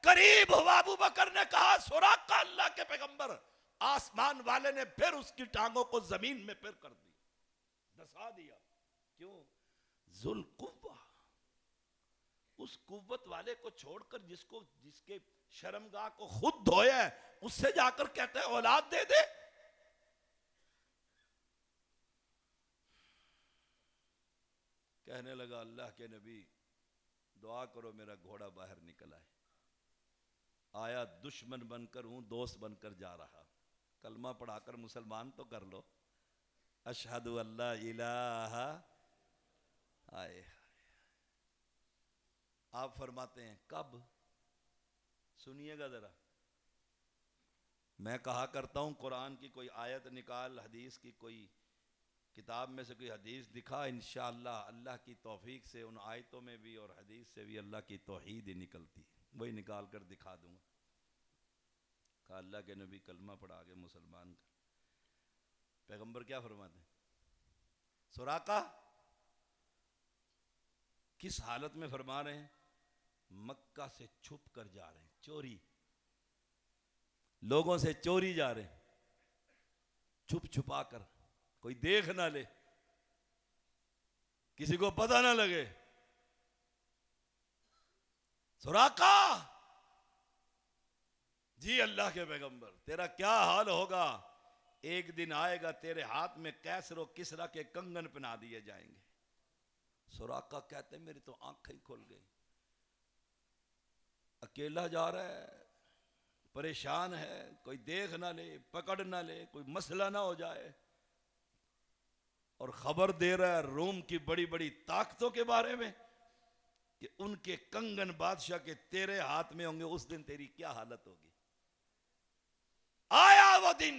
करीब हुआ। अबू बकर ने कहा सुराका अल्लाह के पैगंबर। आसमान वाले ने फिर उसकी टांगों को जमीन में फिर कर दिया, धसा दिया। क्यों? जुल कुव्वा, उस कुव्वत वाले को छोड़कर जिसके शर्मगाह को खुद धोया है, उससे जाकर कहते हैं औलाद दे दे। कहने लगा अल्लाह के नबी दुआ करो मेरा घोड़ा बाहर निकल आए। आया दुश्मन बनकर हूं, दोस्त बनकर जा रहा। कलमा पढ़ाकर मुसलमान तो कर लो, अशहदु अल्ला इलाहा। आए आप फरमाते हैं कब? सुनिएगा जरा, मैं कहा करता हूं कुरान की कोई आयत निकाल, हदीस की कोई किताब में से कोई हदीस दिखा, इंशाअल्लाह अल्लाह की तौफीक से उन आयतों में भी और हदीस से भी अल्लाह की तौहीद ही निकलती, वही निकाल कर दिखा दूंगा। कहा अल्लाह के नबी कलमा पढ़ा के मुसलमान कर। पैगंबर क्या फरमाते हैं? सुराका किस हालत में फरमा रहे हैं? मक्का से छुप कर जा रहे हैं, चोरी, लोगों से चोरी जा रहे हैं, छुप छुपा कर, कोई देख ना ले, किसी को पता ना लगे। सुराका, जी अल्लाह के पैगंबर, तेरा क्या हाल होगा? एक दिन आएगा तेरे हाथ में कैसर और किसरा के कंगन पहना दिए जाएंगे। सुराका कहते मेरी तो आंखें ही खुल गई। अकेला जा रहा है, परेशान है, कोई देख ना ले, पकड़ ना ले, कोई मसला ना हो जाए, और खबर दे रहा है रोम की बड़ी बड़ी ताकतों के बारे में कि उनके कंगन बादशाह के तेरे हाथ में होंगे, उस दिन तेरी क्या हालत होगी। आया वो दिन,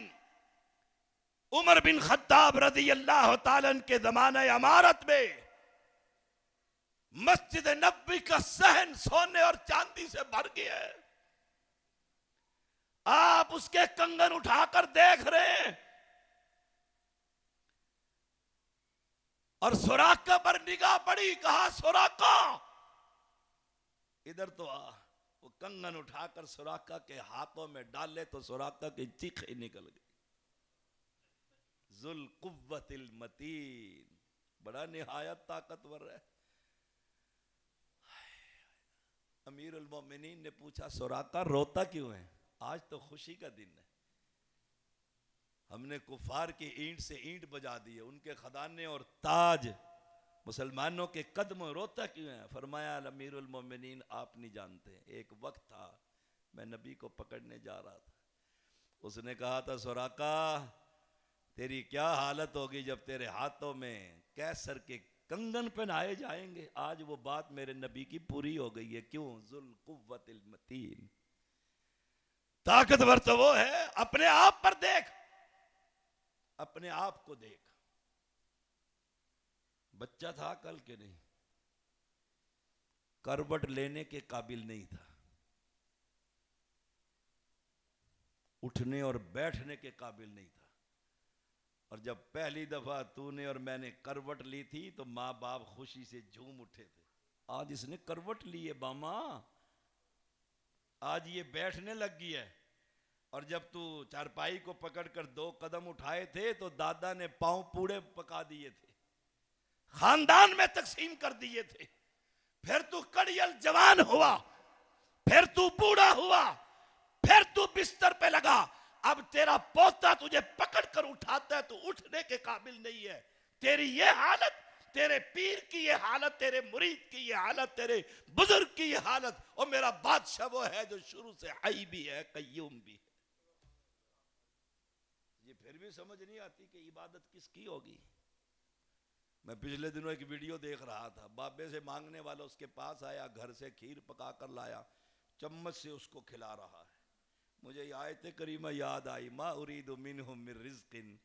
उमर बिन खत्ताब रज़ी अल्लाह तआला के जमाने अमारत में मस्जिद नबी का सहन सोने और चांदी से भर गया है। आप उसके कंगन उठाकर देख रहे हैं, और सुराका पर निगाह पड़ी, कहा सुराका इधर तो आ। वो कंगन उठाकर सुराका के हाथों में डाले तो सुराका की चीखें निकल गई। जुल कुव्वतिल मतीन, बड़ा निहायत ताकतवर है। अमीरुल मोमिनीन ने पूछा सुराका रोता क्यों है? आज तो खुशी का दिन है, हमने कुफार की ईंट से ईंट बजा दी है, उनके खजाने और ताज मुसलमानों के कदम, रोता क्यों है? फरमाया अमीरुल मोमिनीन आप नहीं जानते, एक वक्त था मैं नबी को पकड़ने जा रहा था, उसने कहा था सुराका तेरी क्या हालत होगी जब तेरे हाथों में कैसर के कंगन पहनाए जाएंगे। आज वो बात मेरे नबी की पूरी हो गई है। क्यों? जुल कुव्वतिल मतीन, ताकतवर तो वो है, अपने आप पर देख, अपने आप को देख। बच्चा था कल के नहीं, करवट लेने के काबिल नहीं था, उठने और बैठने के काबिल नहीं था, और जब पहली दफा तूने और मैंने करवट ली थी तो माँ बाप खुशी से झूम उठे थे। आज इसने करवट ली है बामा, आज ये बैठने लग गई है। और जब तू चारपाई को पकड़कर 2 कदम उठाए थे तो दादा ने पांव पूड़े पका दिए थे, खानदान में तकसीम कर दिए थे। फिर तू कड़ियल जवान हुआ, फिर तू बूढ़ा हुआ, फिर तू बिस्तर पे लगा, अब तेरा पोता तुझे पकड़ कर उठाता है, तू उठने के काबिल नहीं है। तेरी ये हालत, तेरे पीर की ये हालत, तेरे मुरीद की ये हालत, तेरे बुजुर्ग की ये हालत, और मेरा बादशाह वो है जो शुरू से हई भी है, कय्यूम भी है। ये फिर भी समझ नहीं आती कि इबादत किसकी होगी। मैं पिछले दिनों एक वीडियो देख रहा था, बाबे से मांगने वाला उसके पास आया, घर से खीर पका कर लाया, चम्मच से उसको खिला रहा है। मुझे आयत करीमा याद आई, मा उरीदु मिनहुम मिर रिज़्किन,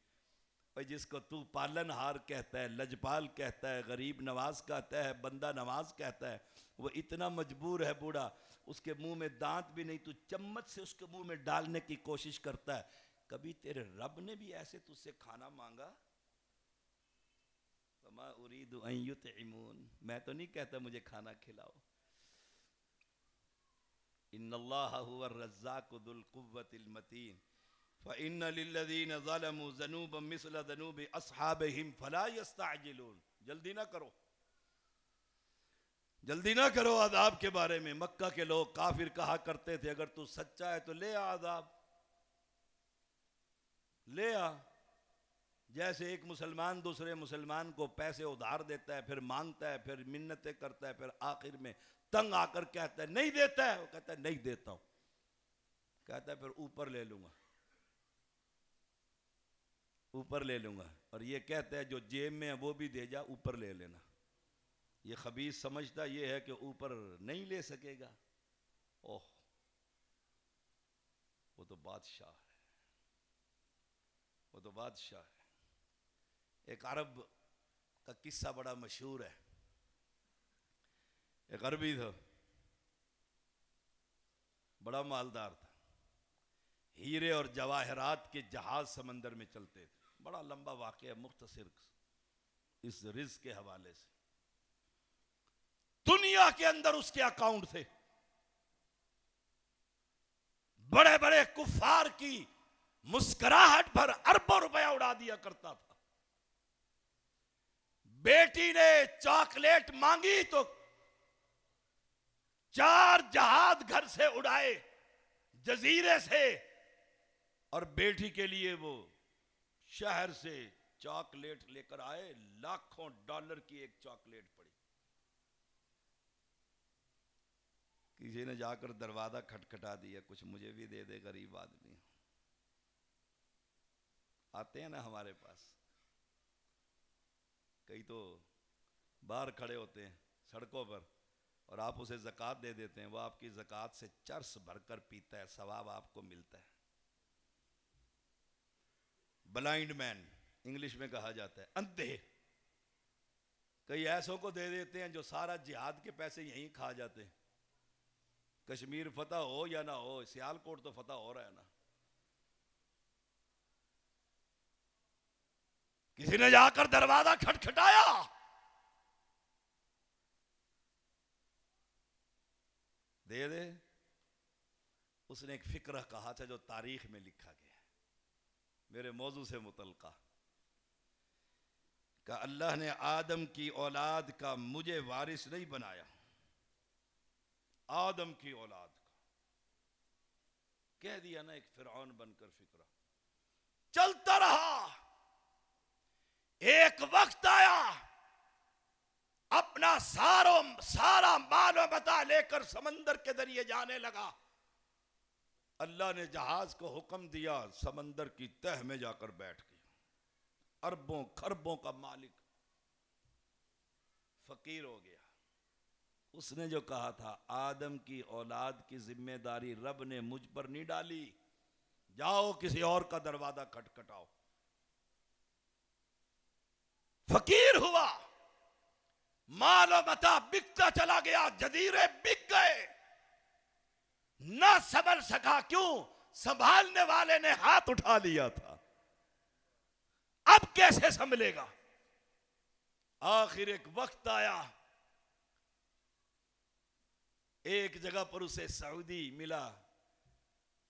भाई जिसको तू पालनहार कहता है, लजपाल कहता है, गरीब नवाज कहता है, बंदा नवाज कहता है, वो इतना मजबूर है बूढ़ा, उसके मुंह में दांत भी नहीं, तू चम्मच से उसके मुंह में डालने की कोशिश करता है। कभी तेरे रब ने भी ऐसे तुझसे खाना मांगा? मा उरीदु अन युतइमून, मैं तो नहीं कहता मुझे खाना खिलाओ। इन्नल्लाह हुवा रज़्ज़ाक़ु ज़ुल कुव्वतिल मतीन, फ़इन्न लिल्लज़ीन ज़लमू ज़नूबन मिस्ल ज़नूबि अस्हाबिहिम फ़ला यस्तअजिलून। जल्दी ना करो, जल्दी ना करो आज़ाब के बारे में। मक्का के लोग काफिर कहा करते थे, अगर तू सच्चा है तो ले आ आज़ाब, ले आ। जैसे एक मुसलमान दूसरे मुसलमान को पैसे उधार देता है, फिर मांगता है, फिर मिन्नतें करता है, फिर आखिर में तंग आकर कहता है नहीं देता है, वो कहता है नहीं देता हूं, कहता है फिर ऊपर ले लूंगा, ऊपर ले लूंगा, और ये कहता है जो जेब में है वो भी दे जा, ऊपर ले लेना। ये खबीस समझता ये है कि ऊपर नहीं ले सकेगा। ओह, वो तो बादशाह है, वो तो बादशाह है। एक अरब का किस्सा बड़ा मशहूर है। एक अरबी था, बड़ा मालदार था, हीरे और जवाहरात के जहाज समंदर में चलते थे। बड़ा लंबा वाकया, मुख्तसर इस रिज्क के हवाले से। दुनिया के अंदर उसके अकाउंट थे, बड़े बड़े कुफार की मुस्कुराहट पर अरबों रुपया उड़ा दिया करता था। बेटी ने चॉकलेट मांगी तो 4 जहाज घर से उड़ाए जजीरे से, और बेटी के लिए वो शहर से चॉकलेट लेकर आए। लाखों डॉलर की एक चॉकलेट पड़ी। किसी ने जाकर दरवाजा खटखटा दिया, कुछ मुझे भी दे दे, गरीब आदमी। आते हैं ना हमारे पास, कई तो बाहर खड़े होते हैं सड़कों पर और आप उसे ज़कात दे देते हैं, वो आपकी ज़कात से चर्स भरकर पीता है, सवाब आपको मिलता है। ब्लाइंड मैन इंग्लिश में कहा जाता है, अंधे। कई ऐसों को दे देते हैं जो सारा जिहाद के पैसे यहीं खा जाते हैं। कश्मीर फतह हो या ना हो, सियालकोट तो फतह हो रहा है ना। किसी ने जाकर दरवाजा खटखटाया, दे दे। उसने एक फिक्र कहा था जो तारीख में लिखा गया है, मेरे मौजू से मुतल्लिका, का अल्लाह ने आदम की औलाद का मुझे वारिस नहीं बनाया। आदम की औलाद का कह दिया ना, एक फिरौन बनकर फिक्रा चलता रहा। एक वक्त आया, अपना सारा माल मता लेकर समंदर के जरिए जाने लगा। अल्लाह ने जहाज को हुक्म दिया, समंदर की तह में जाकर बैठ गया। अरबों खरबों का मालिक फकीर हो गया। उसने जो कहा था, आदम की औलाद की जिम्मेदारी रब ने मुझ पर नहीं डाली, जाओ किसी और का दरवाजा खटखटाओ। फकीर हुआ, माल और मता बिकता चला गया, जजीरे बिक गए। ना संभल सका, क्यों? संभालने वाले ने हाथ उठा लिया था। अब कैसे संभलेगा? आखिर एक वक्त आया, एक जगह पर उसे सऊदी मिला।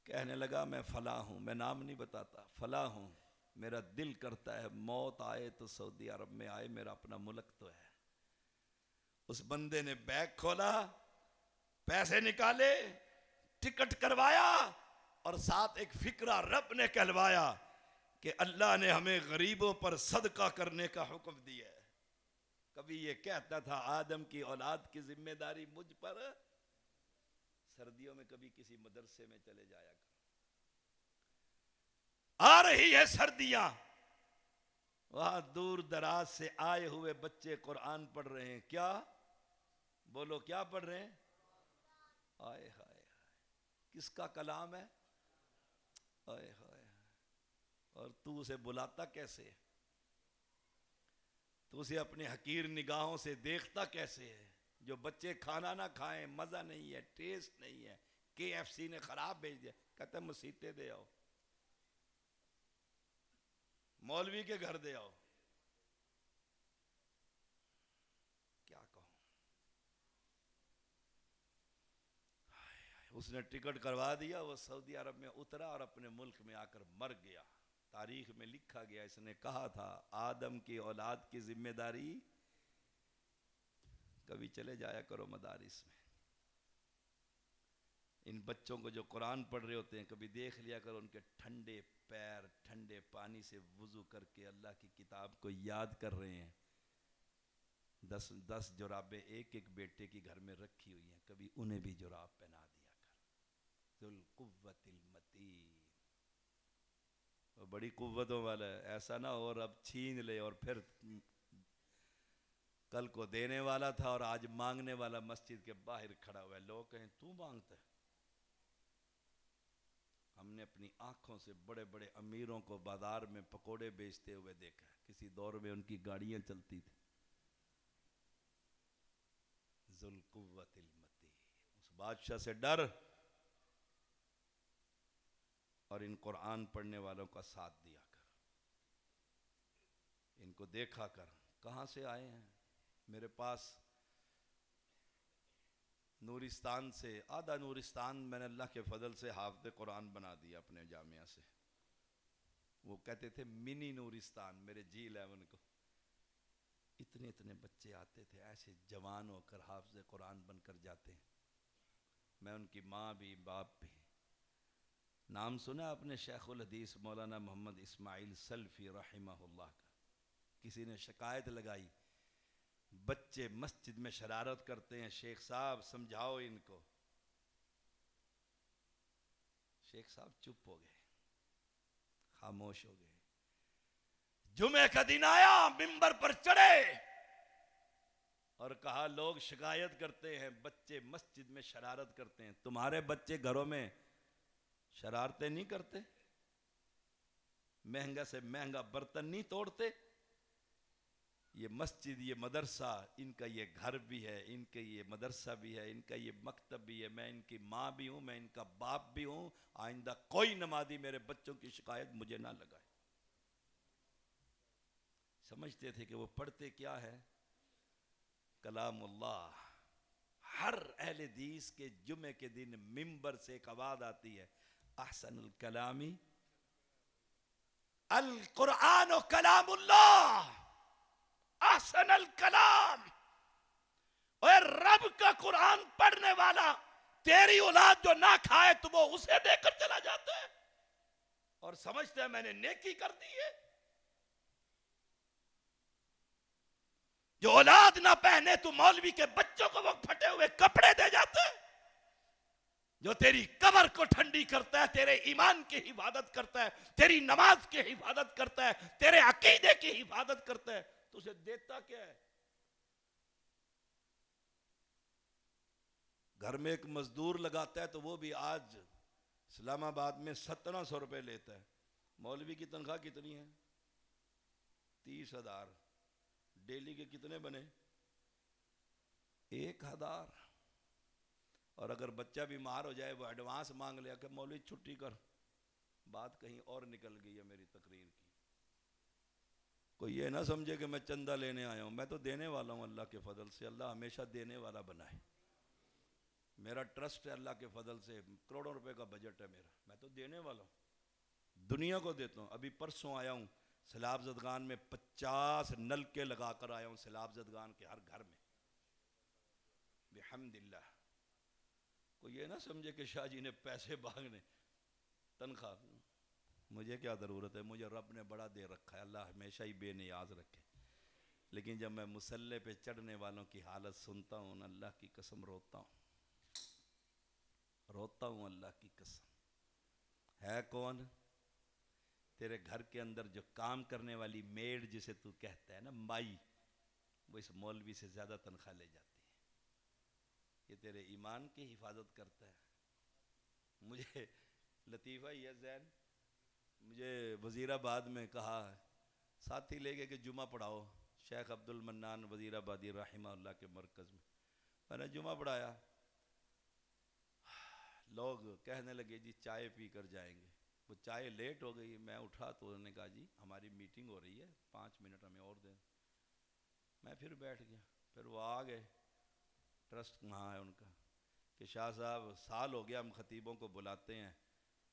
कहने लगा, मैं फला हूं, मैं नाम नहीं बताता, फला हूं, मेरा दिल करता है मौत आए तो सऊदी अरब में आए, मेरा अपना मुल्क तो है। उस बंदे ने बैग खोला, पैसे निकाले, टिकट करवाया, और साथ एक फिक्रा रब ने कहलवाया कि अल्लाह ने हमें गरीबों पर सदका करने का हुक्म दिया है। कभी ये कहता था, आदम की औलाद की जिम्मेदारी मुझ पर। सर्दियों में कभी किसी मदरसे में चले जाया कर, आ रही है सर्दियां, वहां दूर दराज से आए हुए बच्चे कुरान पढ़ रहे हैं। क्या बोलो, क्या पढ़ रहे हैं? आए हाय, किसका कलाम है? आए हाय, और तू उसे बुलाता कैसे है? तू उसे अपने हकीर निगाहों से देखता कैसे है? जो बच्चे खाना ना खाएं, मजा नहीं है, टेस्ट नहीं है, KFC ने खराब भेज दिया, कहते मसीते दे आओ, मौलवी के घर दे आओ। क्या कहूं? उसने टिकट करवा दिया, वो सऊदी अरब में उतरा और अपने मुल्क में आकर मर गया। तारीख में लिखा गया, इसने कहा था, आदम की औलाद की जिम्मेदारी, कभी चले जाया करो मदारिस में। इन बच्चों को जो कुरान पढ़ रहे होते हैं, कभी देख लिया करो, उनके ठंडे पैर ठंडे पानी से वुजू करके अल्लाह की किताब को याद कर रहे हैं। 10 जुराबें एक एक बेटे की घर में रखी हुई हैं, कभी उन्हें भी जुराब पहना दिया कर। जुल कुव्वतिल मतीन, बड़ी कुव्वतों वाला है, ऐसा ना हो और अब छीन ले और फिर कल को देने वाला था और आज मांगने वाला मस्जिद के बाहर खड़ा हुआ है, लोग कहें तू मांगता है। हमने अपनी आंखों से बड़े बड़े अमीरों को बाजार में पकोड़े बेचते हुए देखा है, किसी दौर में उनकी गाड़ियां चलती थी। जुल कुव्वतिल मतीन, उस बादशाह से डर और इन कुरान पढ़ने वालों का साथ दिया कर, इनको देखा कर कहाँ से आए हैं। मेरे पास नूरिस्तान से आधा नूरिस्तान मैंने अल्लाह के फजल से हाफ़िज़ कुरान बना दिया अपने जामिया से। वो कहते थे मिनी नूरिस्तान, मेरे झील है उनको। इतने इतने बच्चे आते थे ऐसे जवान होकर हाफ़िज़ कुरान बनकर जाते हैं। मैं उनकी माँ भी बाप भी। नाम सुना आपने शेखुल हदीस मौलाना मोहम्मद इस्माइल सल्फी रहमहुल्लाह का। किसी ने शिकायत लगाई बच्चे मस्जिद में शरारत करते हैं, शेख साहब समझाओ इनको। शेख साहब चुप हो गए, खामोश हो गए। जुमे का दिन आया, मिंबर पर चढ़े और कहा लोग शिकायत करते हैं बच्चे मस्जिद में शरारत करते हैं, तुम्हारे बच्चे घरों में शरारतें नहीं करते? महंगा से महंगा बर्तन नहीं तोड़ते? ये मस्जिद, ये मदरसा, इनका ये घर भी है, इनका ये मदरसा भी है, इनका ये मकतब भी है। मैं इनकी माँ भी हूँ, मैं इनका बाप भी हूँ। आइंदा कोई नमाजी मेरे बच्चों की शिकायत मुझे ना लगाए। समझते थे कि वो पढ़ते क्या है? कलामुल्लाह। हर अहले हदीस के जुमे के दिन मिंबर से एक आवाज आती है, अहसनुल कलामी अल कुरान कलामुल्लाह, अहसनुल कलाम। और रब का कुरान पढ़ने वाला तेरी औलाद जो ना खाए तो वो उसे देकर चला जाता है और समझते हैं मैंने नेकी कर दी है। जो औलाद ना पहने तो मौलवी के बच्चों को वो फटे हुए कपड़े दे जाते हैं। जो तेरी कब्र को ठंडी करता है, तेरे ईमान की हिफाजत करता है, तेरी नमाज की हिफाजत करता है, तेरे अकीदे की हिफाजत करता है, तो उसे देता क्या है? घर में एक मजदूर लगाता है तो वो भी आज इस्लामाबाद में 1700 रुपए लेता है। मौलवी की तनख्वाह कितनी है? 30,000। डेली के कितने बने? 1,000। और अगर बच्चा बीमार हो जाए वो एडवांस मांग लिया कि मौलवी छुट्टी कर। बात कहीं और निकल गई है मेरी तकरीर की। कोई ये ना समझे कि मैं चंदा लेने आया हूं, मैं तो देने वाला हूं अल्लाह के फजल से। अल्लाह हमेशा देने वाला बनाए। मेरा ट्रस्ट है अल्लाह के फजल से, करोड़ों रुपए का बजट है मेरा, मैं तो देने वाला हूं, दुनिया को देता हूं। अभी परसों आया हूं सैलाब जदगान में, 50 नलके लगाकर आया हूं सैलाब जदगान के हर घर में, बिहम्दिल्लाह। कोई ये ना समझे कि शाह जी ने पैसे मांगने, तनख्वाह। मुझे क्या ज़रूरत है, मुझे रब ने बड़ा दे रखा है, अल्लाह हमेशा ही बेनियाज रखे। लेकिन जब मैं मुसल्ले पे चढ़ने वालों की हालत सुनता हूँ ना, अल्लाह की कसम रोता हूँ, रोता हूँ अल्लाह की कसम। है कौन? तेरे घर के अंदर जो काम करने वाली मेड जिसे तू कहता है ना, माई, वो इस मौलवी से ज़्यादा तनख्वाह ले जाती है। ये तेरे ईमान की हिफाजत करता है। मुझे लतीफ़ा ही है ज़ैन, मुझे वज़ीराबाद में कहा साथी लेके कि जुमा पढ़ाओ, शेख अब्दुल मन्नान वज़ीराबादी रहमहुल्लाह के मरकज़ में। मैंने जुमा पढ़ाया, लोग कहने लगे जी चाय पी कर जाएंगे। वो चाय लेट हो गई, मैं उठा तो उन्होंने कहा जी हमारी मीटिंग हो रही है, 5 मिनट हमें और दें। मैं फिर बैठ गया। फिर वो आ गए, ट्रस्ट कहाँ है उनका, कि शाह साहब साल हो गया हम ख़तीबों को बुलाते हैं,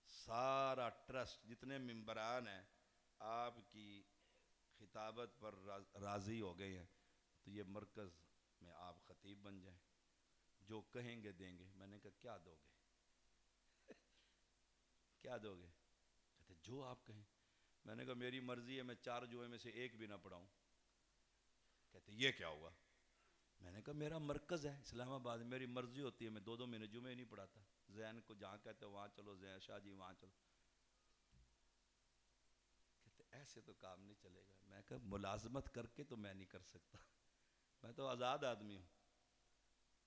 सारा ट्रस्ट जितने मेंबरान हैं आपकी खिताबत पर राज़ी हो गए हैं, तो ये मरकज़ में आप ख़तीब बन जाएं, जो कहेंगे देंगे। मैंने कहा क्या दोगे? क्या दोगे? कहते जो आप कहें। मैंने कहा मेरी मर्जी है, मैं 4 जुए में से एक भी ना पढ़ाऊं। कहते ये क्या हुआ? मैंने कहा मेरा मरकज़ है इस्लामाबाद, मेरी मर्जी होती है, मैं 2-2 महीने जुमे नहीं पढ़ाता। जैन को जहाँ कहते हो वहाँ चलो, जैन शाह जी वहाँ चलो। कहते ऐसे तो काम नहीं चलेगा। मैं कहा मुलाजमत करके तो मैं नहीं कर सकता, मैं तो आज़ाद आदमी हूँ।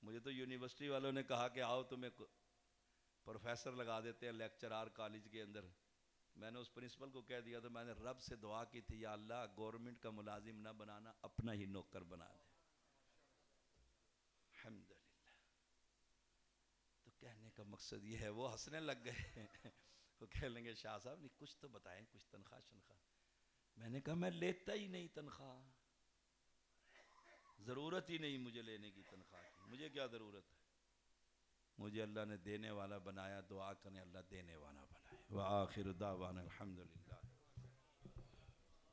मुझे तो यूनिवर्सिटी वालों ने कहा कि आओ तुम्हें प्रोफेसर लगा देते हैं लेक्चरार कॉलेज के अंदर। मैंने उस प्रिंसिपल को कह दिया, तो मैंने रब से दुआ की थी, या अल्लाह गवर्नमेंट का मुलाजिम ना बनाना, अपना ही नौकर बना दे। अल्हम्दुलिल्लाह। तो कहने का मकसद ये है, वो हंसने लग गए वो कह लेंगे शाह साहब नहीं कुछ तो बताएं, कुछ तनख्वाह शनख्वाह। मैंने कहा मैं लेता ही नहीं तनख्वाह, ज़रूरत ही नहीं मुझे लेने की तनख्वाह की, मुझे क्या ज़रूरत है। मुझे अल्लाह ने देने वाला बनाया, दुआ करें अल्लाह देने वाला बनाए। व आखिर दावाना अल्हम्दुलिल्लाह।